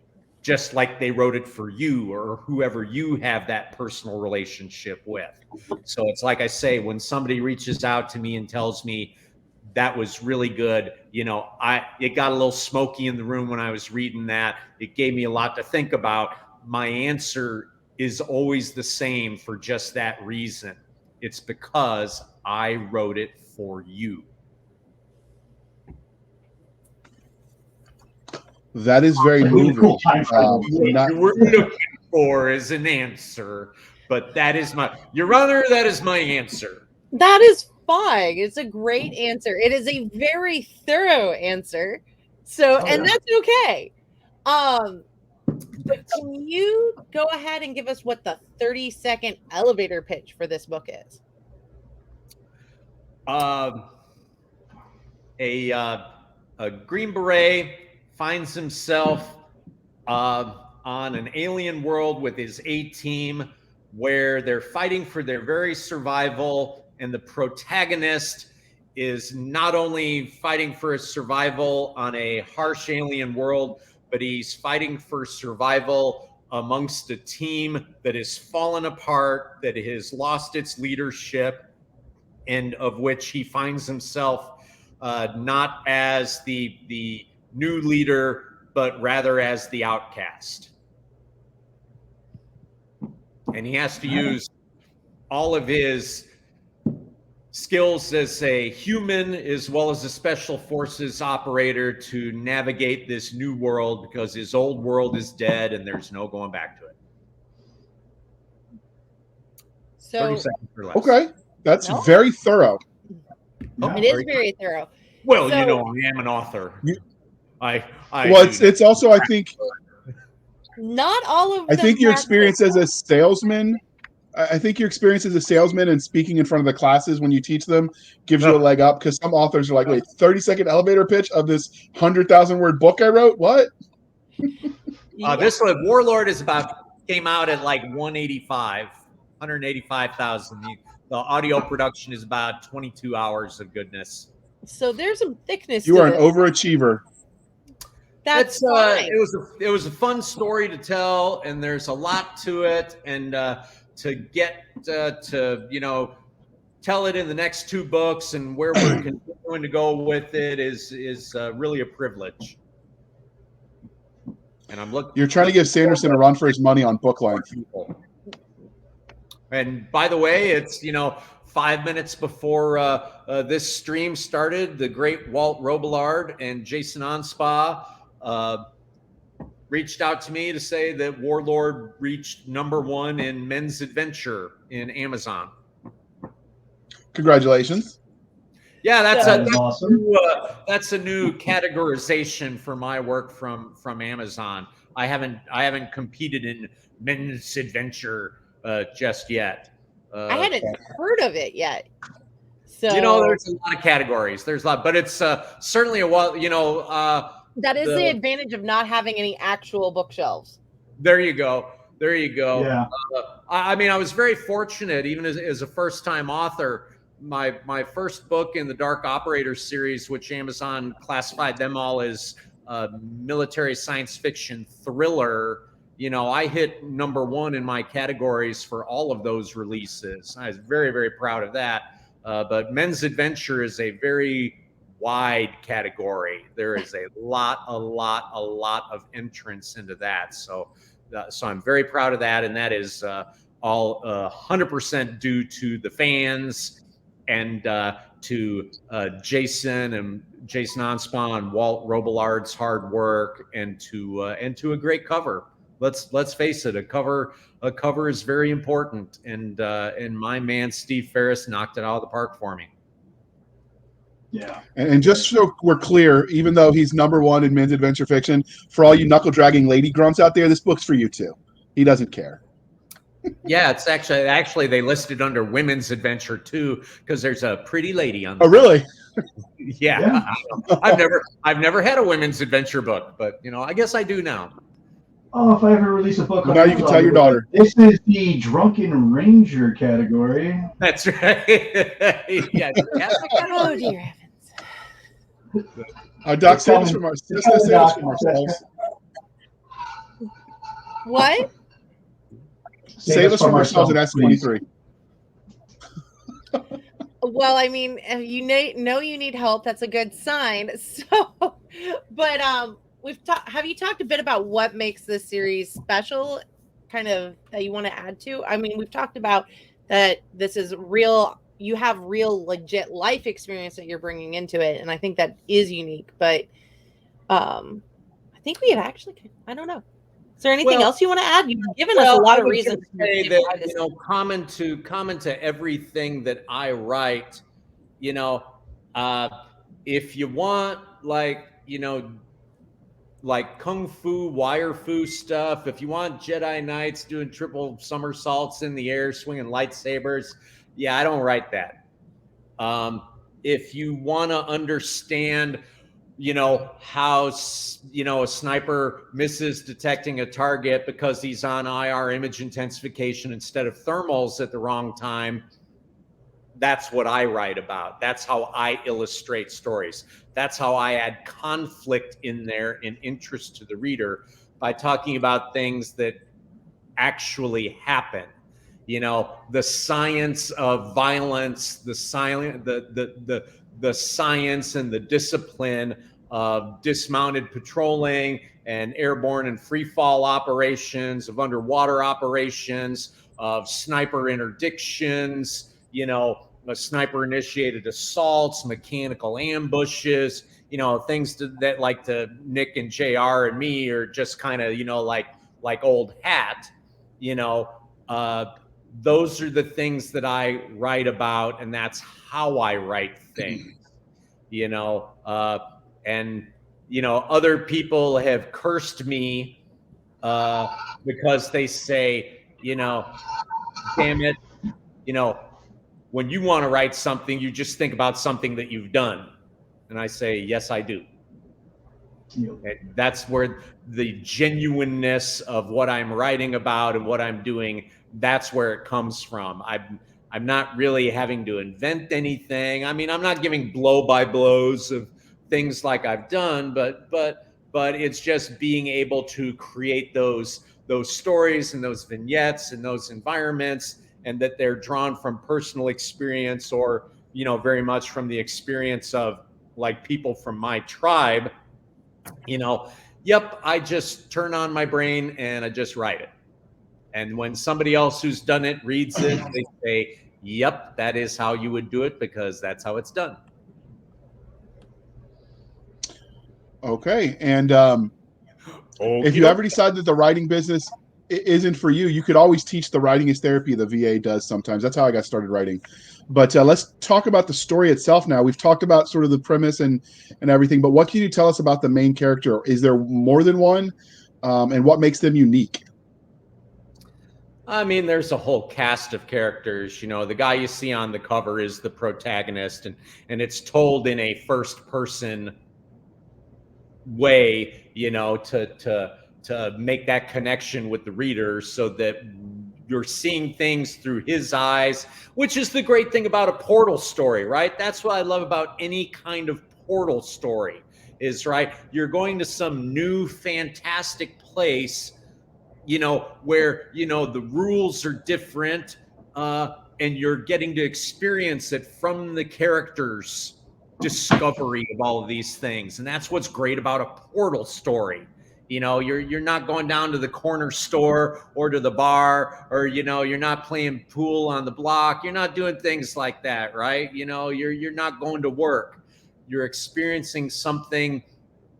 just like they wrote it for you or whoever you have that personal relationship with. So it's like I say, when somebody reaches out to me and tells me that was really good, you know, it got a little smoky in the room when I was reading that. It gave me a lot to think about. My answer is always the same for just that reason. It's because I wrote it for you. That is very moving. Cool time frame. What you were looking for is an answer, but that is Your Honor, that is my answer. That is fine. It's a great answer. It is a very thorough answer. So, and that's okay. But can you go ahead and give us what the 30-second elevator pitch for this book is? A Green Beret finds himself on an alien world with his A-team, where they're fighting for their very survival, and the protagonist is not only fighting for his survival on a harsh alien world, but he's fighting for survival amongst a team that has fallen apart, that has lost its leadership, and of which he finds himself not as the new leader, but rather as the outcast. And he has to use all of his skills as a human as well as a special forces operator to navigate this new world, because his old world is dead and there's no going back to it. So 30 seconds or less. Okay, that's very thorough. It is very thorough. Well, So, you know, I am an author. It's also, I think, not all of I them think your have experience as a salesman, I think your experience as a salesman and speaking in front of the classes when you teach them gives you a leg up, because some authors are like, wait, 30-second elevator pitch of this 100,000 word book I wrote? What? This one, Warlord, came out at like 185,000. The audio production is about 22 hours of goodness. So there's some thickness. You are an overachiever. That's fine. It was a fun story to tell, and there's a lot to it, and to get to, you know, tell it in the next two books and where we're continuing to go with it is really a privilege. And I'm looking. You're trying to give Sanderson a run for his money on book length. And by the way, it's, you know, 5 minutes before this stream started, the great Walt Robillard and Jason Onspa reached out to me to say that Warlord reached #1 in men's adventure in Amazon. Congratulations. Yeah, that's awesome. That's a new categorization for my work from Amazon. I haven't competed in men's adventure just yet. I hadn't heard of it yet. So, you know, there's a lot of categories. There's a lot, but it's certainly you know. That is the advantage of not having any actual bookshelves. There you go. Yeah. I mean, I was very fortunate, even as a first-time author. My first book in the Dark Operator series, which Amazon classified them all as military science fiction thriller, you know, I hit #1 in my categories for all of those releases. I was very, very proud of that. But men's adventure is a very wide category. There is a lot of entrance into that. So I'm very proud of that, and that is all 100% due to the fans and to Jason Onspaw, Walt Robillard's hard work, and to a great cover. Let's face it, a cover is very important, and my man Steve Ferris knocked it out of the park for me. Yeah. And just so we're clear, even though he's #1 in men's adventure fiction, for all you knuckle-dragging lady grunts out there, this book's for you too. He doesn't care. Yeah, it's actually they listed under women's adventure too, because there's a pretty lady on the Oh, really? Yeah. I've never had a women's adventure book, but I guess I do now. Oh, if I ever release a book, well, now you can tell your daughter. This is the Drunken Ranger category. That's right. Yeah. Oh dear heavens. Doc, save us from ourselves. What? Save us from ourselves at S23. Well, I mean, you know you need help. That's a good sign. So, but have you talked a bit about what makes this series special, kind of that you want to add to? I mean, we've talked about that this is real. You have real, legit life experience that you're bringing into it, and I think that is unique. But I think we have actually. I don't know. Is there anything else you want to add? You've given us a lot of reasons. Say that, common to everything that I write, if you want like kung fu, wire fu stuff, if you want Jedi Knights doing triple somersaults in the air, swinging lightsabers, yeah, I don't write that. If you want to understand how, a sniper misses detecting a target because he's on IR image intensification instead of thermals at the wrong time, that's what I write about. That's how I illustrate stories. That's how I add conflict in there and interest to the reader by talking about things that actually happen. The science of violence, the science and the discipline of dismounted patrolling and airborne and free fall operations, of underwater operations, of sniper interdictions, sniper initiated assaults, mechanical ambushes, things that like to Nick and JR and me are just kind of, like old hat, those are the things that I write about, and that's how I write things, and other people have cursed me because they say, damn it, when you want to write something, you just think about something that you've done. And I say, yes, I do. And that's where the genuineness of what I'm writing about and what I'm doing, that's where it comes from. I'm not really having to invent anything. I mean, I'm not giving blow by blows of things like I've done, but it's just being able to create those stories and those vignettes and those environments, and that they're drawn from personal experience or, very much from the experience of like people from my tribe. Yep, I just turn on my brain and I just write it. And when somebody else who's done it reads it, they say, yep, that is how you would do it because that's how it's done. Okay. And if you ever decide that the writing business isn't for you, you could always teach the writing is therapy the VA does sometimes. That's how I got started writing. But let's talk about the story itself now. We've talked about sort of the premise and everything, but what can you tell us about the main character? Is there more than one? And what makes them unique? I mean, there's a whole cast of characters. The guy you see on the cover is the protagonist, and it's told in a first person way, to make that connection with the reader so that you're seeing things through his eyes, which is the great thing about a portal story, right? That's what I love about any kind of portal story is, right, you're going to some new fantastic place, where, the rules are different, and you're getting to experience it from the characters' discovery of all of these things. And that's what's great about a portal story You know, you're not going down to the corner store or to the bar, or, you know, you're not playing pool on the block. You're not doing things like that, right? You know, you're not going to work. You're experiencing something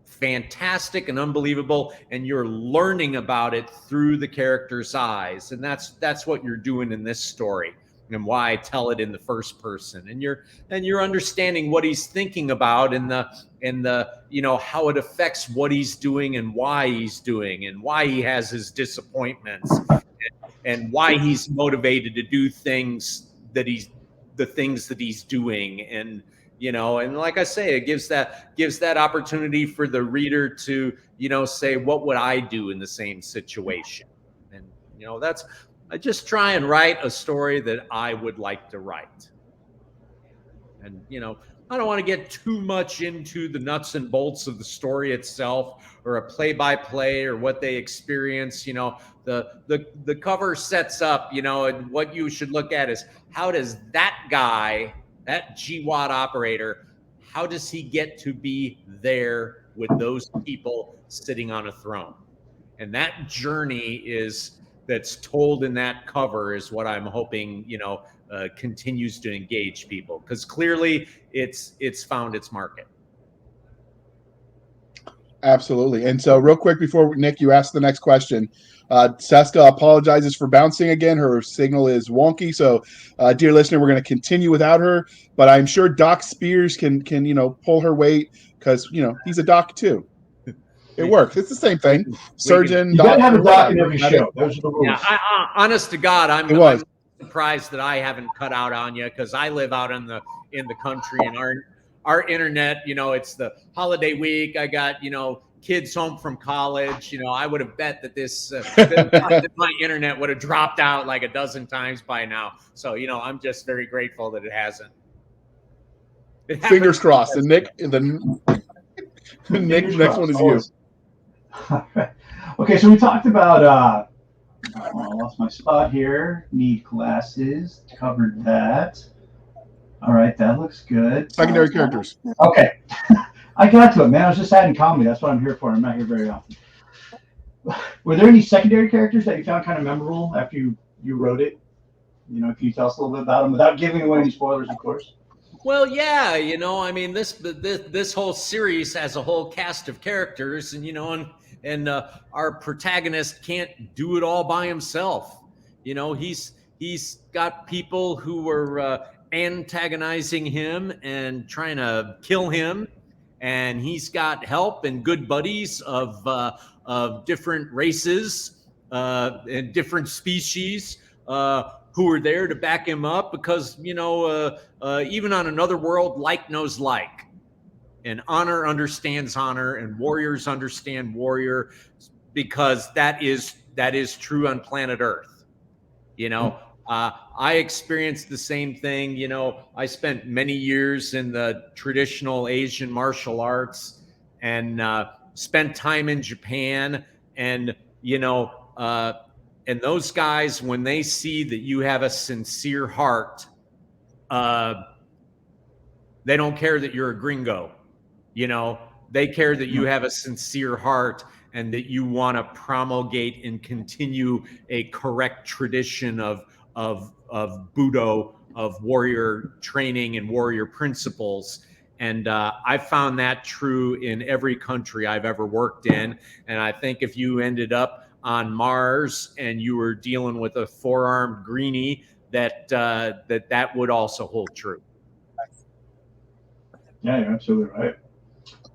fantastic and unbelievable, and you're learning about it through the character's eyes. And that's what you're doing in this story, and why I tell it in the first person. And you're understanding what he's thinking about, and the you know, how it affects what he's doing and why he's doing, and why he has his disappointments, and why he's motivated to do things that he's doing. And, you know, and like I say, it gives that opportunity for the reader to, you know, say, what would I do in the same situation? And, you know, I just try and write a story that I would like to write. And, you know, I don't want to get too much into the nuts and bolts of the story itself, or a play-by-play, or what they experience. You know, the cover sets up, you know, and what you should look at is, how does that guy, that GWAT operator, how does he get to be there with those people sitting on a throne? And that journey that's told in that cover is what I'm hoping, you know, continues to engage people, because clearly it's found its market. Absolutely. And so, real quick before Nick, you ask the next question, Cisca apologizes for bouncing again. Her signal is wonky. So, dear listener, we're going to continue without her, but I'm sure Doc Spears can you know, pull her weight, because, you know, he's a doc too. It works. It's the same thing. Surgeon, you doctor, gotta have a doc in whatever. every show. Those are the rules. Yeah, honest to God, I'm surprised that I haven't cut out on you, because I live out in the country, and our internet, you know, it's the holiday week. I got, you know, kids home from college. You know, I would have bet that that my internet would have dropped out like a dozen times by now. So, you know, I'm just very grateful that it hasn't. Fingers crossed. And Nick, Nick, next one is you. Okay, so we talked about I lost my spot here. Need glasses. Covered that. All right, that looks good. Secondary characters. Okay. I got to it, man. I was just adding comedy. That's what I'm here for. I'm not here very often. Were there any secondary characters that you found kind of memorable after you wrote it? You know, can you tell us a little bit about them without giving away any spoilers, of course? Well, yeah, you know, I mean, this whole series has a whole cast of characters, and, you know, and our protagonist can't do it all by himself. You know, he's got people who were antagonizing him and trying to kill him, and he's got help and good buddies of different races and different species who are there to back him up, because, you know, even on another world, like knows like, and honor understands honor, and warriors understand warrior, because that is true on planet Earth. You know, I experienced the same thing. You know, I spent many years in the traditional Asian martial arts, and spent time in Japan, and, you know, and those guys, when they see that you have a sincere heart, they don't care that you're a gringo. You know, they care that you have a sincere heart, and that you want to promulgate and continue a correct tradition of Budo, of warrior training and warrior principles. And I found that true in every country I've ever worked in. And I think if you ended up on Mars and you were dealing with a four-armed greenie, that would also hold true. Yeah, you're absolutely right.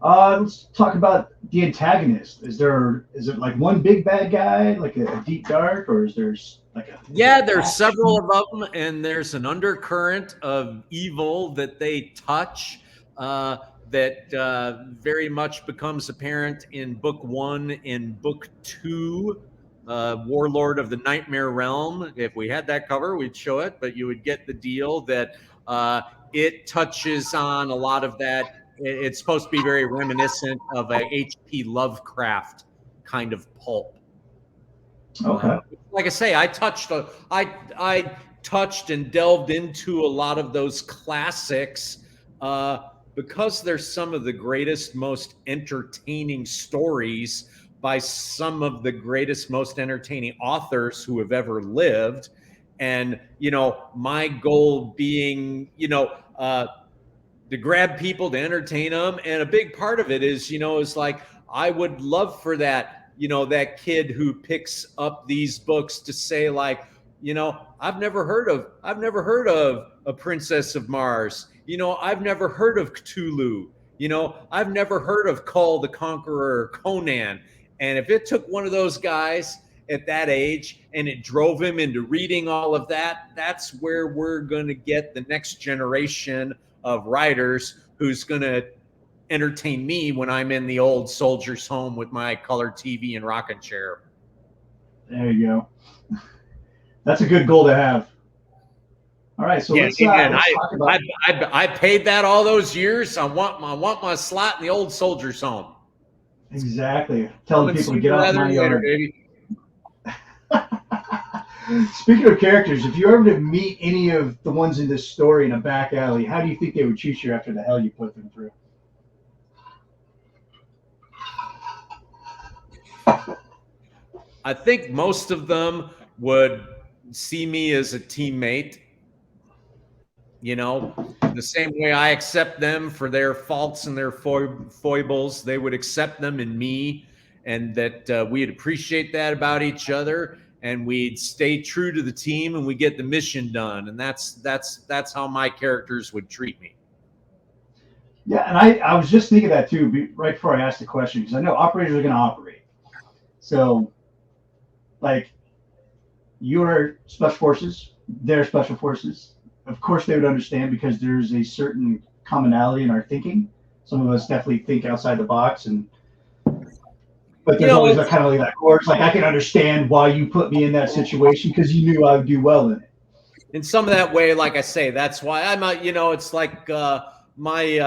Let's talk about the antagonist. Is it like one big bad guy, like a deep dark, or is there like a... Yeah, there's several of them, and there's an undercurrent of evil that they touch that very much becomes apparent in book 1 and book 2, Warlord of the Nightmare Realm. If we had that cover, we'd show it, but you would get the deal that it touches on a lot of that. It's supposed to be very reminiscent of a H.P. Lovecraft kind of pulp. Okay. Like I say, I touched and delved into a lot of those classics because they're some of the greatest, most entertaining stories by some of the greatest, most entertaining authors who have ever lived. And, my goal being, to grab people, to entertain them. And a big part of it is, is like, I would love for that, that kid who picks up these books to say like, I've never heard of a Princess of Mars. I've never heard of Cthulhu. I've never heard of Kull the Conqueror, Conan. And if it took one of those guys at that age and it drove him into reading all of that, that's where we're going to get the next generation of writers who's going to entertain me when I'm in the old soldier's home with my color TV and rocking chair. There you go. That's a good goal to have. All right, so let's talk about. I paid that all those years. I want my slot in the old soldier's home. Exactly. Telling people to get off my yard. Baby. Speaking of characters, if you were ever to meet any of the ones in this story in a back alley, how do you think they would treat you after the hell you put them through? I think most of them would see me as a teammate. The same way I accept them for their faults and their foibles, they would accept them in me, and that we'd appreciate that about each other. And we'd stay true to the team, and we get the mission done. And that's how my characters would treat me. Yeah, and I was just thinking that too, right before I asked the question, because I know operators are going to operate. So, like, you're special forces, they're special forces. Of course, they would understand because there's a certain commonality in our thinking. Some of us definitely think outside the box, but there's always that kind of like that course. Like, I can understand why you put me in that situation because you knew I would do well in it. In some of that way, like I say, that's why I'm a, it's like my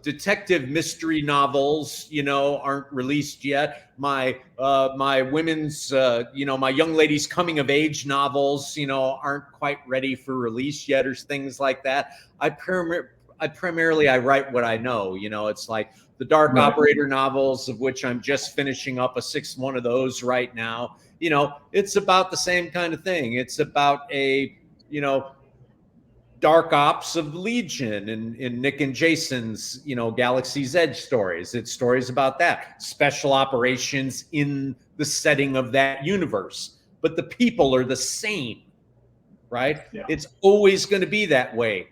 detective mystery novels, aren't released yet. My women's, my young ladies coming of age novels, aren't quite ready for release yet, or things like that. I primarily write what I know. It's like the Dark Operator novels, of which I'm just finishing up a sixth one of those right now. It's about the same kind of thing. It's about a, dark ops of the Legion in Nick and Jason's, Galaxy's Edge stories. It's stories about that. Special operations in the setting of that universe. But the people are the same, right? Yeah. It's always going to be that way.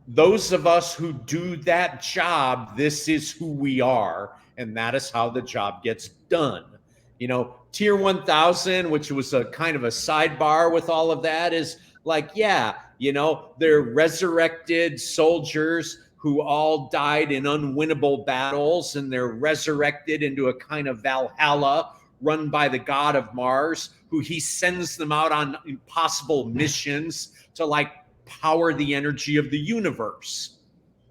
Those of us who do that job, this is who we are, and that is how the job gets done. Tier 1000, which was a kind of a sidebar with all of that, is like, yeah, they're resurrected soldiers who all died in unwinnable battles, and they're resurrected into a kind of Valhalla run by the god of Mars, who he sends them out on impossible missions to like power the energy of the universe.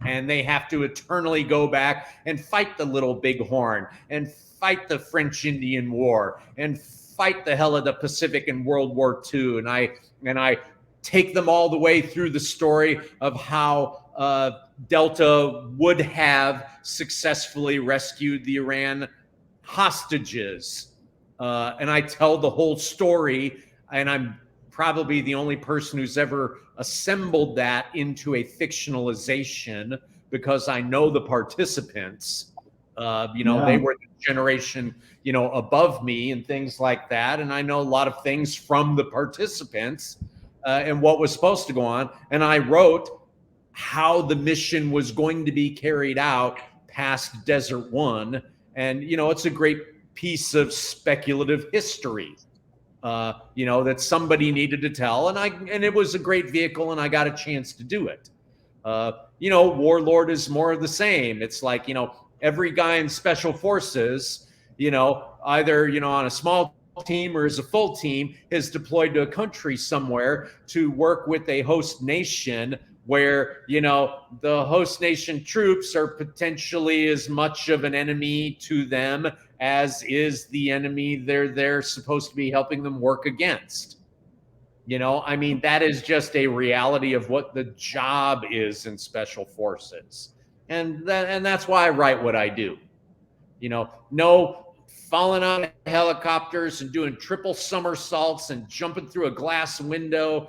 And they have to eternally go back and fight the Little Bighorn and fight the French Indian War and fight the hell of the Pacific in World War II. And I take them all the way through the story of how Delta would have successfully rescued the Iran hostages. And I tell the whole story, and I'm probably the only person who's ever assembled that into a fictionalization, because I know the participants. They were the generation, above me and things like that. And I know a lot of things from the participants and what was supposed to go on. And I wrote how the mission was going to be carried out past Desert One. And, it's a great piece of speculative history, that somebody needed to tell. And it was a great vehicle, and I got a chance to do it. Warlord is more of the same. It's like, every guy in Special Forces, either, on a small team or as a full team, is deployed to a country somewhere to work with a host nation where, the host nation troops are potentially as much of an enemy to them as is the enemy they're supposed to be helping them work against. That is just a reality of what the job is in Special Forces. And that's why I write what I do. No falling out of helicopters and doing triple somersaults and jumping through a glass window,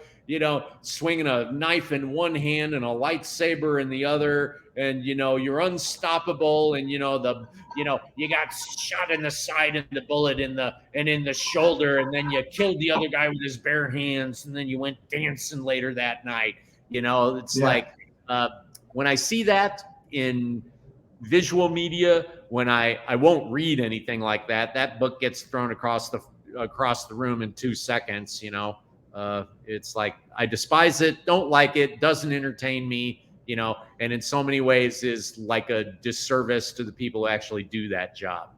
swinging a knife in one hand and a lightsaber in the other, and you're unstoppable, and you got shot in the side and the bullet in the shoulder, and then you killed the other guy with his bare hands, and then you went dancing later that night. It's like when I see that in visual media, when I won't read anything like that, that book gets thrown across the room in 2 seconds. It's like I despise it, don't like it, doesn't entertain me, and in so many ways is like a disservice to the people who actually do that job.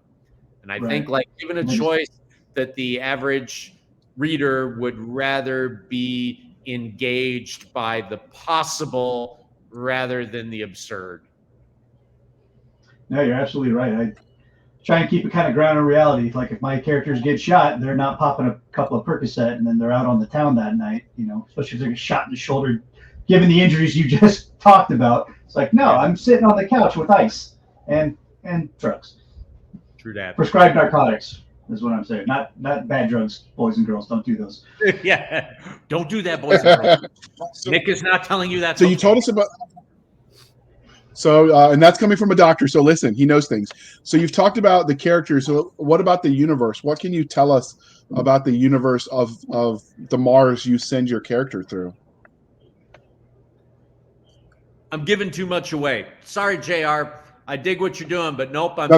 And I think, like, given a choice that the average reader would rather be engaged by the possible rather than the absurd. No, you're absolutely right. I try and keep it kind of grounded in reality. Like, if my characters get shot, they're not popping a couple of Percocet and then they're out on the town that night, especially if they get shot in the shoulder, given the injuries you just talked about. It's like, no, I'm sitting on the couch with ice and drugs. True that. Prescribed narcotics is what I'm saying. Not bad drugs, boys and girls. Don't do those. Yeah. Don't do that, boys and girls. Nick is not telling you that. So you told us about... So, and that's coming from a doctor. So listen, he knows things. So you've talked about the characters. So what about the universe? What can you tell us about the universe of the Mars you send your character through? I'm giving too much away. Sorry, JR. I dig what you're doing, but nope. I'm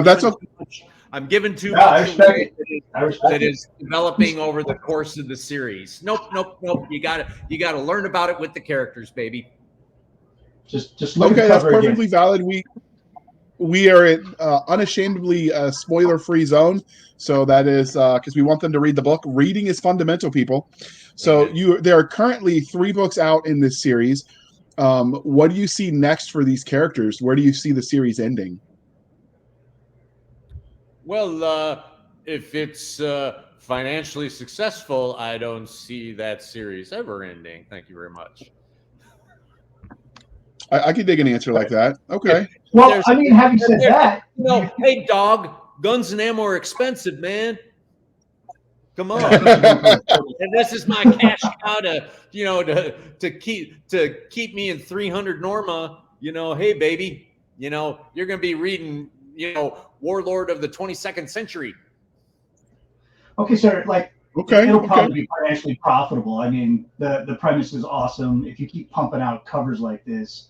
giving too much away that is developing over the course of the series. Nope. You gotta learn about it with the characters, baby. Just okay, that's perfectly valid. We are in unashamedly spoiler-free zone, so that is because we want them to read the book. Reading is fundamental, people. So there are currently 3 books out in this series. What do you see next for these characters? Where do you see the series ending? Well, if it's financially successful, I don't see that series ever ending. Thank you very much. I could dig an answer like that. Okay. Well, I mean, having said that, hey, dog, guns and ammo are expensive, man. Come on. And this is my cash cow to keep me in 300 Norma. Hey, baby, you're gonna be reading, Warlord of the 22nd century. Okay, sir. Like, it'll probably be financially profitable. I mean, the premise is awesome. If you keep pumping out covers like this,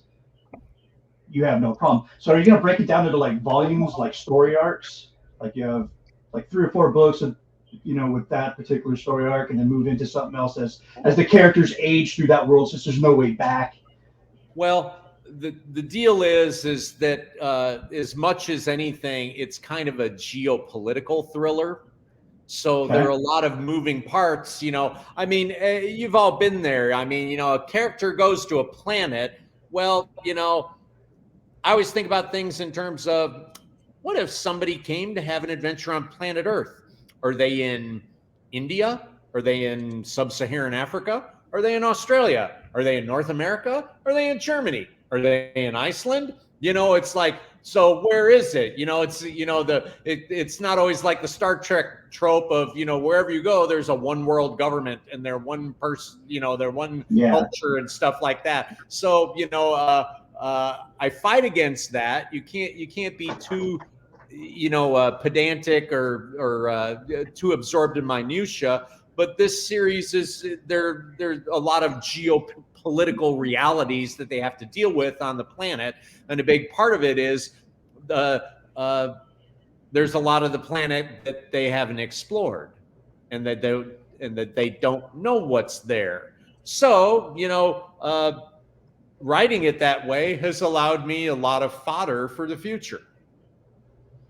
you have no problem. So are you going to break it down into like volumes, like story arcs? Like you have like 3 or 4 books of, with that particular story arc, and then move into something else as the characters age through that world, since there's no way back? Well, the deal is that as much as anything, it's kind of a geopolitical thriller. So there are a lot of moving parts, I mean, you've all been there. I mean, a character goes to a planet. Well, I always think about things in terms of, what if somebody came to have an adventure on planet Earth? Are they in India? Are they in sub-Saharan Africa? Are they in Australia? Are they in North America? Are they in Germany? Are they in Iceland? It's like, so where is it? It's, it's not always like the Star Trek trope of, wherever you go, there's a one world government and they're one person, they're one culture and stuff like that. So, I fight against that. You can't be too, pedantic or too absorbed in minutia. But this series there's a lot of geopolitical realities that they have to deal with on the planet, and a big part of it is there's a lot of the planet that they haven't explored, and that they don't know what's there. So writing it that way has allowed me a lot of fodder for the future.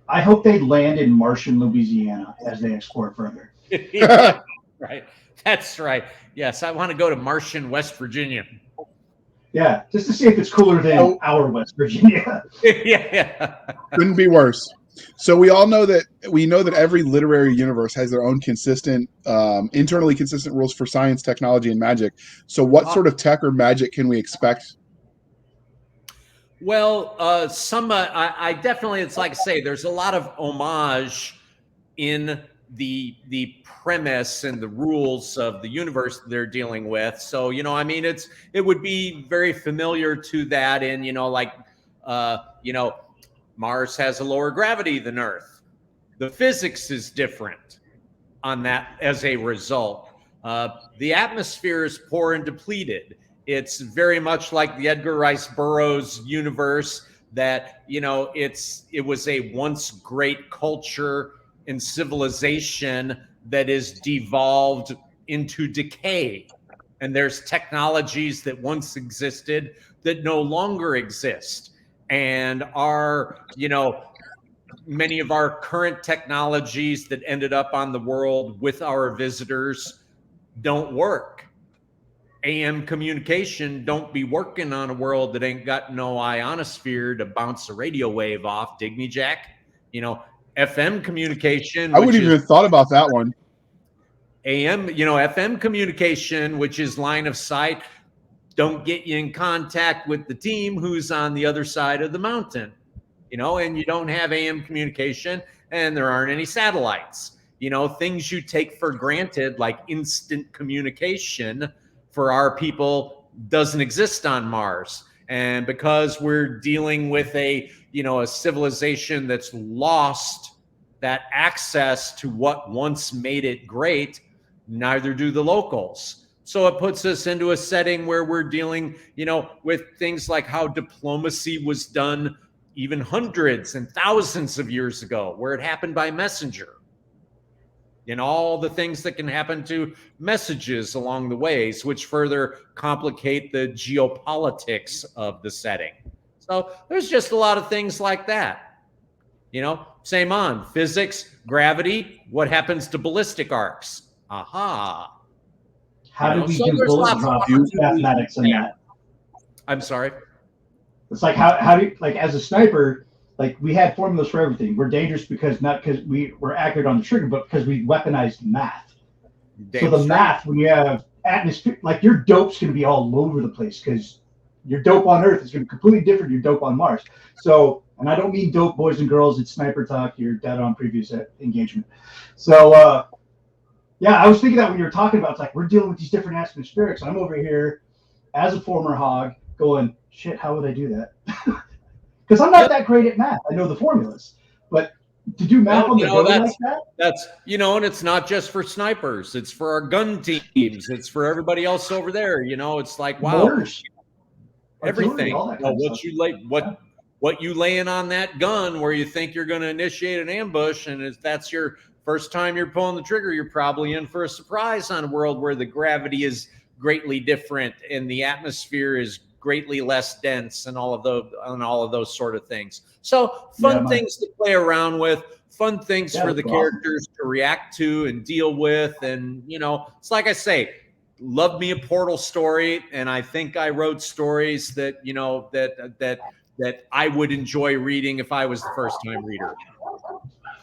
I hope they land in Martian Louisiana as they explore further. Yeah, right. That's right. Yes, I want to go to Martian West Virginia. Yeah, just to see if it's cooler than our West Virginia. Yeah. Couldn't be worse. So we know that every literary universe has their own consistent, internally consistent rules for science, technology, and magic. So what sort of tech or magic can we expect? Well, I definitely, it's like I say, there's a lot of homage in the premise and the rules of the universe they're dealing with. So, I mean, it would be very familiar to that. And, Mars has a lower gravity than Earth. The physics is different on that as a result. The atmosphere is poor and depleted. It's very much like the Edgar Rice Burroughs universe that, it was a once great culture and civilization that is devolved into decay. And there's technologies that once existed that no longer exist. And many of our current technologies that ended up on the world with our visitors don't work. AM communication don't be working on a world that ain't got no ionosphere to bounce a radio wave off. Dig me, Jack? FM communication. I wouldn't even have thought about that one. AM, FM communication, which is line of sight, don't get you in contact with the team who's on the other side of the mountain, and you don't have AM communication and there aren't any satellites. Things you take for granted, like instant communication for our people, doesn't exist on Mars. And because we're dealing with a civilization that's lost that access to what once made it great, neither do the locals. So it puts us into a setting where we're dealing, with things like how diplomacy was done even hundreds and thousands of years ago, where it happened by messenger, and all the things that can happen to messages along the ways, which further complicate the geopolitics of the setting. So there's just a lot of things like that. Same on physics, gravity, what happens to ballistic arcs? Aha. How do we do bullet drop mathematics in that? I'm sorry? It's like, how do you, like, as a sniper, like, we had formulas for everything. We're dangerous because not because we were accurate on the trigger, but because we weaponized math. So the math, when you have atmosphere, like, your dope's going to be all over the place because your dope on Earth is going to be completely different than your dope on Mars. So, and I don't mean dope, boys and girls. It's sniper talk. You're dead on previous engagement. So, yeah, I was thinking that when you were talking about, it's like, we're dealing with these different atmospherics. I'm over here as a former hog going, shit, how would I do that? Because I'm not that great at math. I know the formulas, but to do math on the go like that? That's, and it's not just for snipers. It's for our gun teams. It's for everybody else over there. It's like, wow, Mortars, everything. What you laying on that gun where you think you're going to initiate an ambush, and if that's your first time you're pulling the trigger, you're probably in for a surprise on a world where the gravity is greatly different and the atmosphere is greatly less dense and all of those sort of things. So fun things to play around with, fun things for the characters to react to and deal with. And, it's like I say, love me a Portal story. And I think I wrote stories that, that I would enjoy reading if I was the first time reader.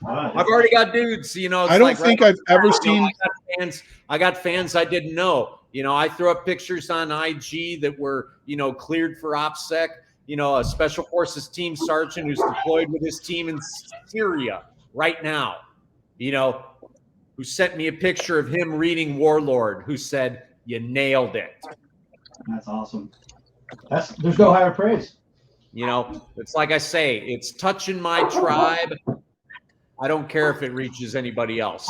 I've already got dudes, I don't think I've ever seen. I got fans I didn't know. I threw up pictures on IG that were, cleared for OPSEC. A Special Forces team sergeant who's deployed with his team in Syria right now. Who sent me a picture of him reading Warlord, who said, "You nailed it." That's awesome. There's no higher praise. It's like I say, it's touching my tribe. I don't care if it reaches anybody else,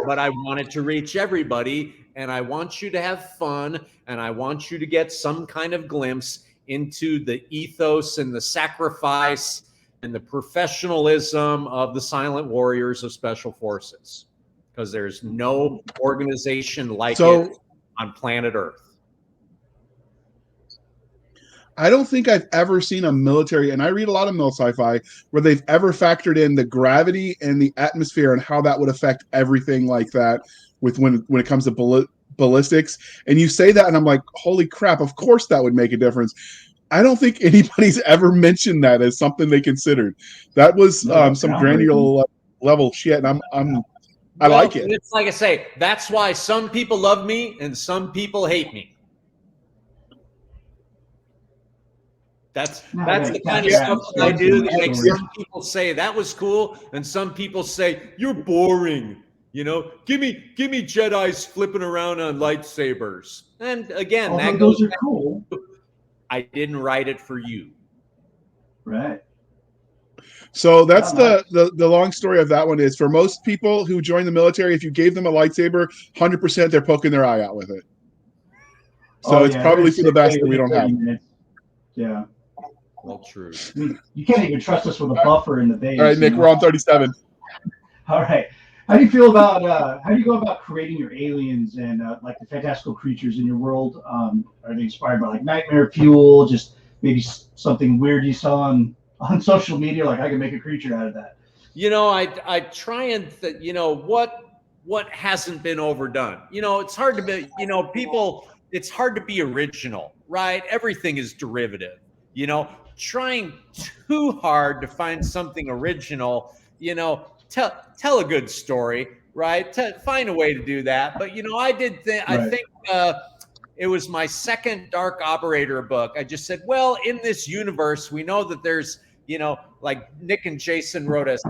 but I want it to reach everybody, and I want you to have fun, and I want you to get some kind of glimpse into the ethos and the sacrifice and the professionalism of the silent warriors of Special Forces, because there's no organization like it on planet Earth. I don't think I've ever seen a military, and I read a lot of sci-fi, where they've ever factored in the gravity and the atmosphere and how that would affect everything like that with when it comes to ballistics. And you say that, and I'm like, holy crap, of course that would make a difference. I don't think anybody's ever mentioned that as something they considered. That was some granular level shit, and I like it. It's like I say, that's why some people love me and some people hate me. That's the kind of stuff that I do that makes some people say that was cool, and some people say you're boring. You know, give me Jedis flipping around on lightsabers. And again, those are cool. I didn't write it for you. Right. So that's the long story of that one is for most people who join the military, if you gave them a lightsaber, 100% they're poking their eye out with it. So it's probably for the best that we don't have. Minutes. Yeah. Well, true. You can't even trust us with a buffer in the base. All right, Nick, we're on 37. All right. How do you feel about how do you go about creating your aliens and like the fantastical creatures in your world? Are they inspired by like nightmare fuel? Just maybe something weird you saw on social media? Like I can make a creature out of that. You know, I try and you know what hasn't been overdone. You know, it's hard to be. You know, people. It's hard to be original, right? Everything is derivative. You know, trying too hard to find something original. You know. Tell a good story, right? Find a way to do that. But you know, I did. I think it was my second Dark Operator book. I just said, well, in this universe, we know that there's, you know, like Nick and Jason wrote us,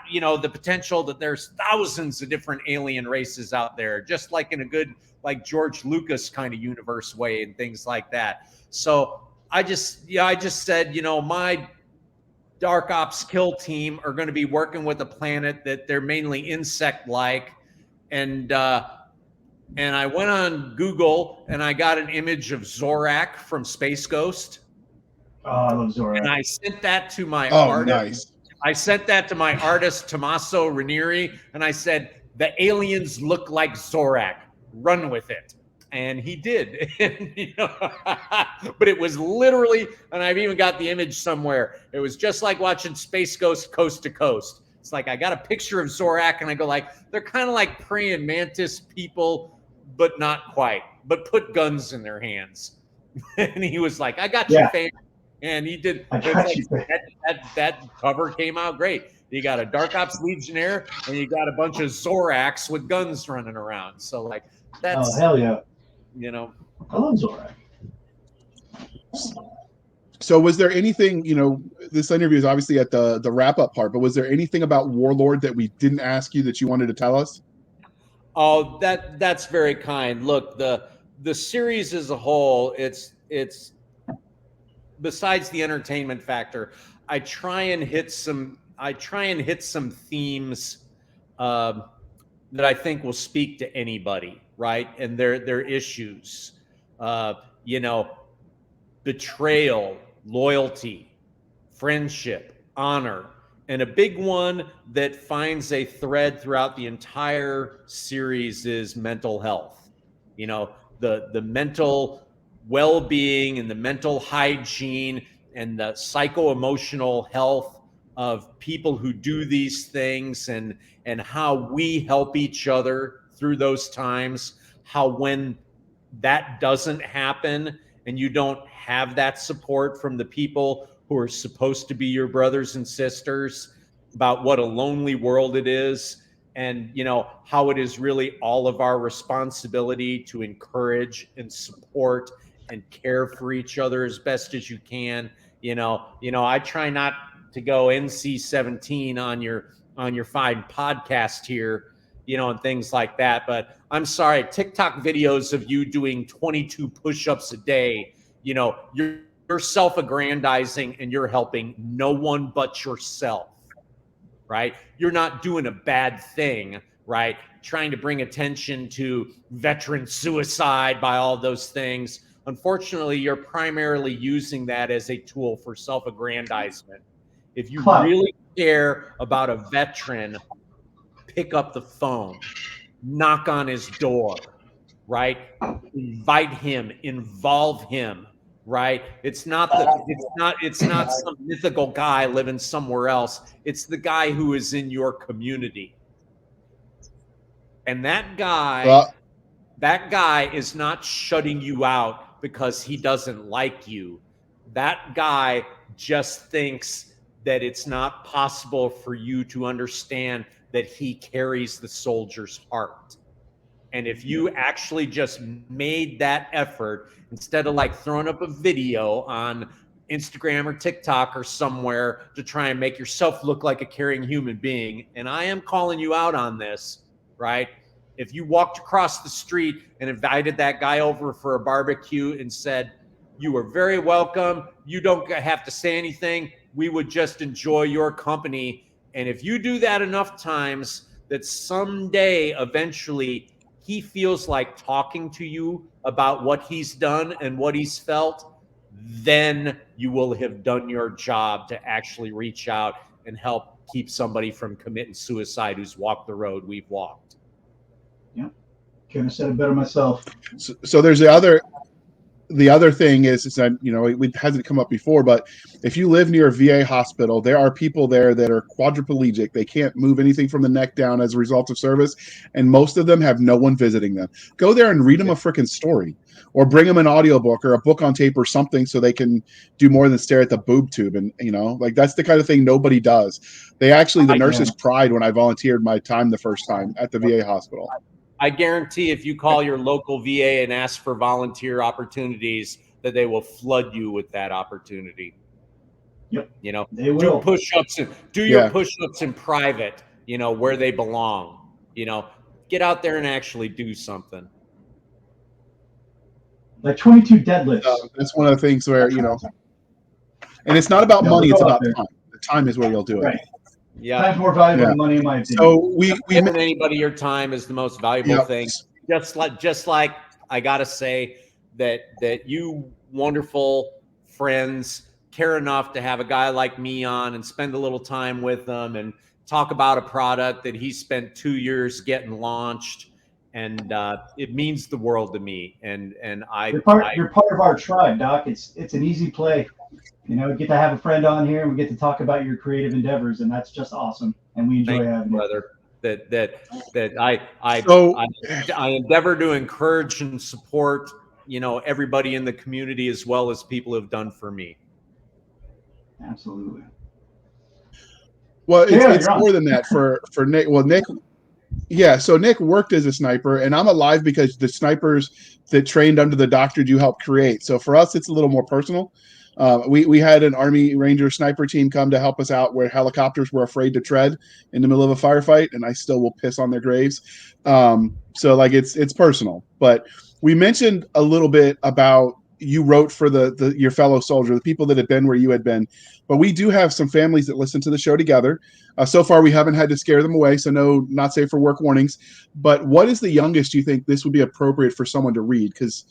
you know, the potential that there's thousands of different alien races out there, just like in a good, like George Lucas kind of universe way and things like that. So I just said, you know, my Dark Ops kill team are going to be working with a planet that they're mainly insect-like, and I went on Google and I got an image of Zorak from Space Ghost. Oh, I love Zorak. And I sent that to my artist. Nice. I sent that to my artist Tommaso Ranieri, and I said the aliens look like Zorak. Run with it. And he did. And, you know, but it was literally, and I've even got the image somewhere. It was just like watching Space Ghost Coast to Coast. It's like I got a picture of Zorak and I go like, they're kind of like praying mantis people, but not quite, but put guns in their hands. And he was like, I got you, fan. And he did. That cover came out great. You got a Dark Ops Legionnaire and you got a bunch of Zoraks with guns running around. So like that's hell yeah. You know, I love Zorak. So was there anything, you know, this interview is obviously at the wrap-up part, but was there anything about Warlord that we didn't ask you that you wanted to tell us? Oh, that's very kind. Look, the series as a whole, it's besides the entertainment factor, I try and hit some themes that I think will speak to anybody, right? And their issues, you know, betrayal, loyalty, friendship, honor, and a big one that finds a thread throughout the entire series is mental health. You know, the mental well-being and the mental hygiene and the psycho-emotional health of people who do these things, and how we help each other through those times, how when that doesn't happen and you don't have that support from the people who are supposed to be your brothers and sisters, about what a lonely world it is, and you know how it is really all of our responsibility to encourage and support and care for each other as best as you can. You know, I try not to go NC-17 on your fine podcast here, you know, and things like that. But I'm sorry, TikTok videos of you doing 22 push-ups a day, you know, you're self-aggrandizing and you're helping no one but yourself, right? You're not doing a bad thing, right? Trying to bring attention to veteran suicide by all those things. Unfortunately, you're primarily using that as a tool for self-aggrandizement. If you really care about a veteran, pick up the phone, knock on his door, right? Invite him, involve him, right? It's not some mythical guy living somewhere else. It's the guy who is in your community. And that guy is not shutting you out because he doesn't like you. That guy just thinks that it's not possible for you to understand that he carries the soldier's heart. And if you actually just made that effort, instead of like throwing up a video on Instagram or TikTok or somewhere to try and make yourself look like a caring human being. And I am calling you out on this, right? If you walked across the street and invited that guy over for a barbecue and said, you are very welcome, you don't have to say anything, we would just enjoy your company. And if you do that enough times, that someday, eventually, he feels like talking to you about what he's done and what he's felt, then you will have done your job to actually reach out and help keep somebody from committing suicide who's walked the road we've walked. Yeah, couldn't have said it better myself. So there's the other thing is that, you know, it hasn't come up before, but if you live near a VA hospital, there are people there that are quadriplegic. They can't move anything from the neck down as a result of service, and most of them have no one visiting them. Go there and read them a freaking story, or bring them an audiobook or a book on tape or something so they can do more than stare at the boob tube. And, you know, like, that's the kind of thing nobody does. They actually, the nurses cried when I volunteered my time the first time at the VA hospital. I guarantee if you call your local VA and ask for volunteer opportunities, that they will flood you with that opportunity. Yep. You know, they will. do push-ups and do your push-ups in private, you know, where they belong. You know, get out there and actually do something. Like 22 deadlifts. That's one of the things where, you know, and it's not about money, it's about time. The time is where you'll do it. Right. Yeah, time's more valuable than money, in my opinion. So we giving anybody your time is the most valuable thing. Just like I gotta say that you wonderful friends care enough to have a guy like me on and spend a little time with them and talk about a product that he spent 2 years getting launched, and it means the world to me. And you're part of our tribe, Doc. It's an easy play. You know, we get to have a friend on here and we get to talk about your creative endeavors, and that's just awesome. And we enjoy having brother. That I endeavor to encourage and support, you know, everybody in the community as well as people have done for me. Absolutely. Well, it's more than that for Nick. Well, Nick, yeah. So Nick worked as a sniper, and I'm alive because the snipers that trained under the doctor you helped create. So for us, it's a little more personal. We had an Army Ranger sniper team come to help us out where helicopters were afraid to tread in the middle of a firefight, and I still will piss on their graves. So like it's personal. But we mentioned a little bit about you wrote for your fellow soldier, the people that had been where you had been. But we do have some families that listen to the show together. So far, we haven't had to scare them away, so no not safe for work warnings. But what is the youngest you think this would be appropriate for someone to read? Because,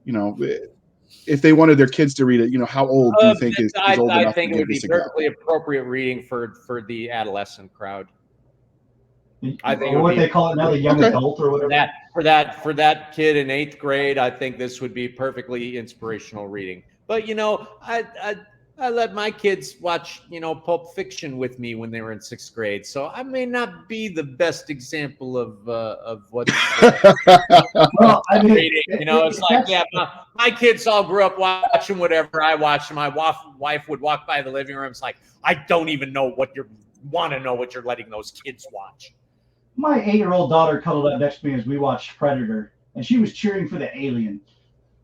you know, if they wanted their kids to read it, you know, how old do you think is old enough? I think it would be perfectly appropriate reading for the adolescent crowd. I think what they call it now, the young adult or whatever. For that kid in 8th grade, I think this would be perfectly inspirational reading. But, you know, I let my kids watch, you know, Pulp Fiction with me when they were in 6th grade, so I may not be the best example of what. Well, I mean, reading. You know, it's like, yeah, my kids all grew up watching whatever I watched. My wife would walk by the living room. It's like, I don't even know what you're letting those kids watch. My 8-year-old daughter cuddled up next to me as we watched Predator, and she was cheering for the alien.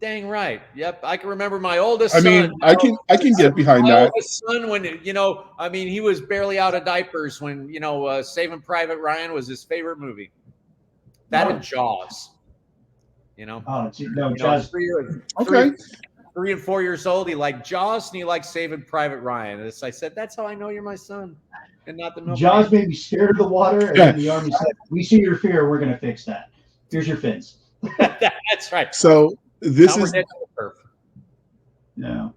Dang right. Yep, I can remember my oldest son. I mean, I can get behind that. My oldest son, when, you know, I mean, he was barely out of diapers when, you know, Saving Private Ryan was his favorite movie. That and Jaws. You know. Oh, no, Jaws. 3 and 4 years old, he liked Jaws and he liked Saving Private Ryan. And I said, that's how I know you're my son, and not the milk. Jaws made me scared of the water, and then the Army said, "We see your fear. We're going to fix that. Here's your fins." That's right. So this is no.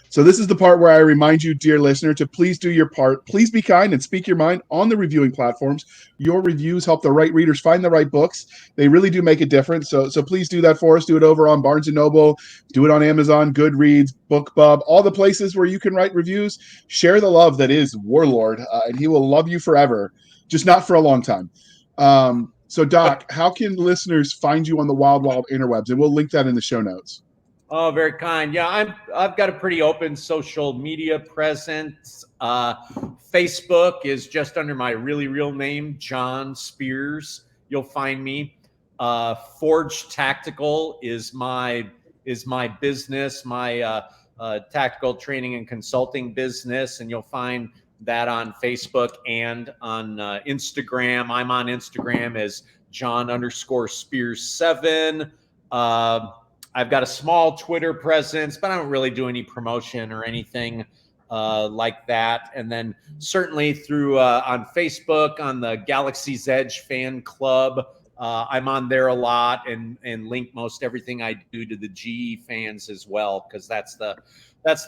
So this is the part where I remind you, dear listener, to please do your part. Please be kind and speak your mind on the reviewing platforms. Your reviews help the right readers find the right books. They really do make a difference. So please do that for us. Do it over on Barnes & Noble. Do it on Amazon, Goodreads, BookBub, all the places where you can write reviews. Share the love that is Warlord, and he will love you forever, just not for a long time. So, Doc, how can listeners find you on the wild interwebs? And we'll link that in the show notes. Oh, very kind. Yeah, I've got a pretty open social media presence. Facebook is just under my really real name, John Spears. You'll find me. Forge Tactical is my business. My tactical training and consulting business, and you'll find that on Facebook and on Instagram. I'm on Instagram as John_Spears7. I've got a small Twitter presence, but I don't really do any promotion or anything like that. And then certainly through on Facebook, on the Galaxy's Edge fan club, I'm on there a lot and link most everything I do to the GE fans as well, because that's the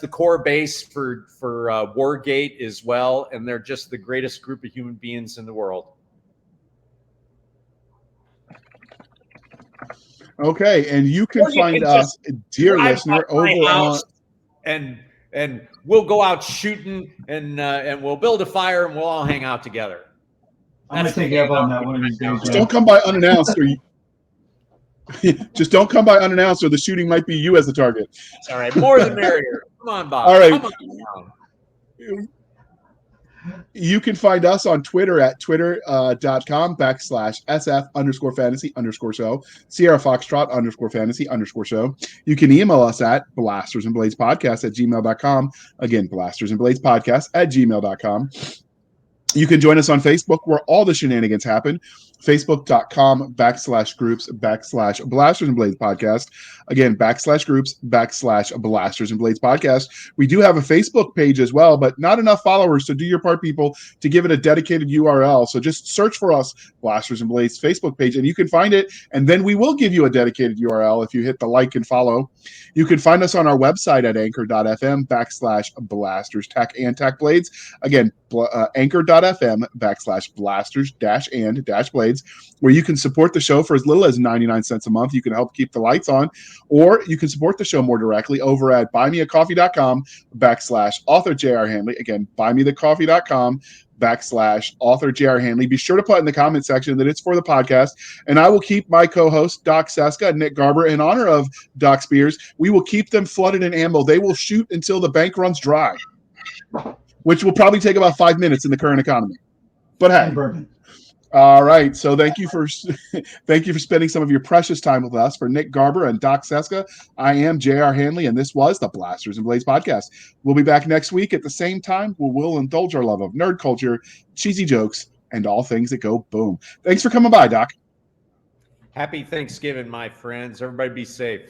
core base for Wargate as well, and they're just the greatest group of human beings in the world. Okay, and you can find us, dear listener, over on and we'll go out shooting and we'll build a fire and we'll all hang out together. I'm gonna take you up on that one of these days. Just don't come by unannounced, or just don't come by unannounced, or the shooting might be you as the target. All right, more the merrier. Come on, Bob. All right. Come on. You can find us on Twitter at twitter.com/SF_fantasy_show, Sierra Foxtrot _fantasy_show. You can email us at blastersandbladespodcast@gmail.com. Again, blastersandbladespodcast@gmail.com. You can join us on Facebook, where all the shenanigans happen. Facebook.com/groups/Blasters and Blades Podcast. Again, /groups/Blasters and Blades Podcast. We do have a Facebook page as well, but not enough followers. So do your part, people, to give it a dedicated URL. So just search for us, Blasters and Blades Facebook page, and you can find it. And then we will give you a dedicated URL if you hit the like and follow. You can find us on our website at anchor.fm/Blasters Tech and Tech Blades. Again, anchor.fm /Blasters-and-Blades, where you can support the show for as little as 99 cents a month. You can help keep the lights on, or you can support the show more directly over at buymeacoffee.com /author J.R. Handley. Again, buymeacoffee.com /author J.R. Handley. Be sure to put in the comment section that it's for the podcast, and I will keep my co-host Doc Cisca and Nick Garber, in honor of Doc Spears. We will keep them flooded in ammo. They will shoot until the bank runs dry, which will probably take about 5 minutes in the current economy. But hey, all right. So thank you for spending some of your precious time with us. For Nick Garber and Doc Cisca, I am J.R. Handley, and this was the Blasters and Blades Podcast. We'll be back next week at the same time, where we'll indulge our love of nerd culture, cheesy jokes, and all things that go boom. Thanks for coming by, Doc. Happy Thanksgiving, my friends. Everybody be safe.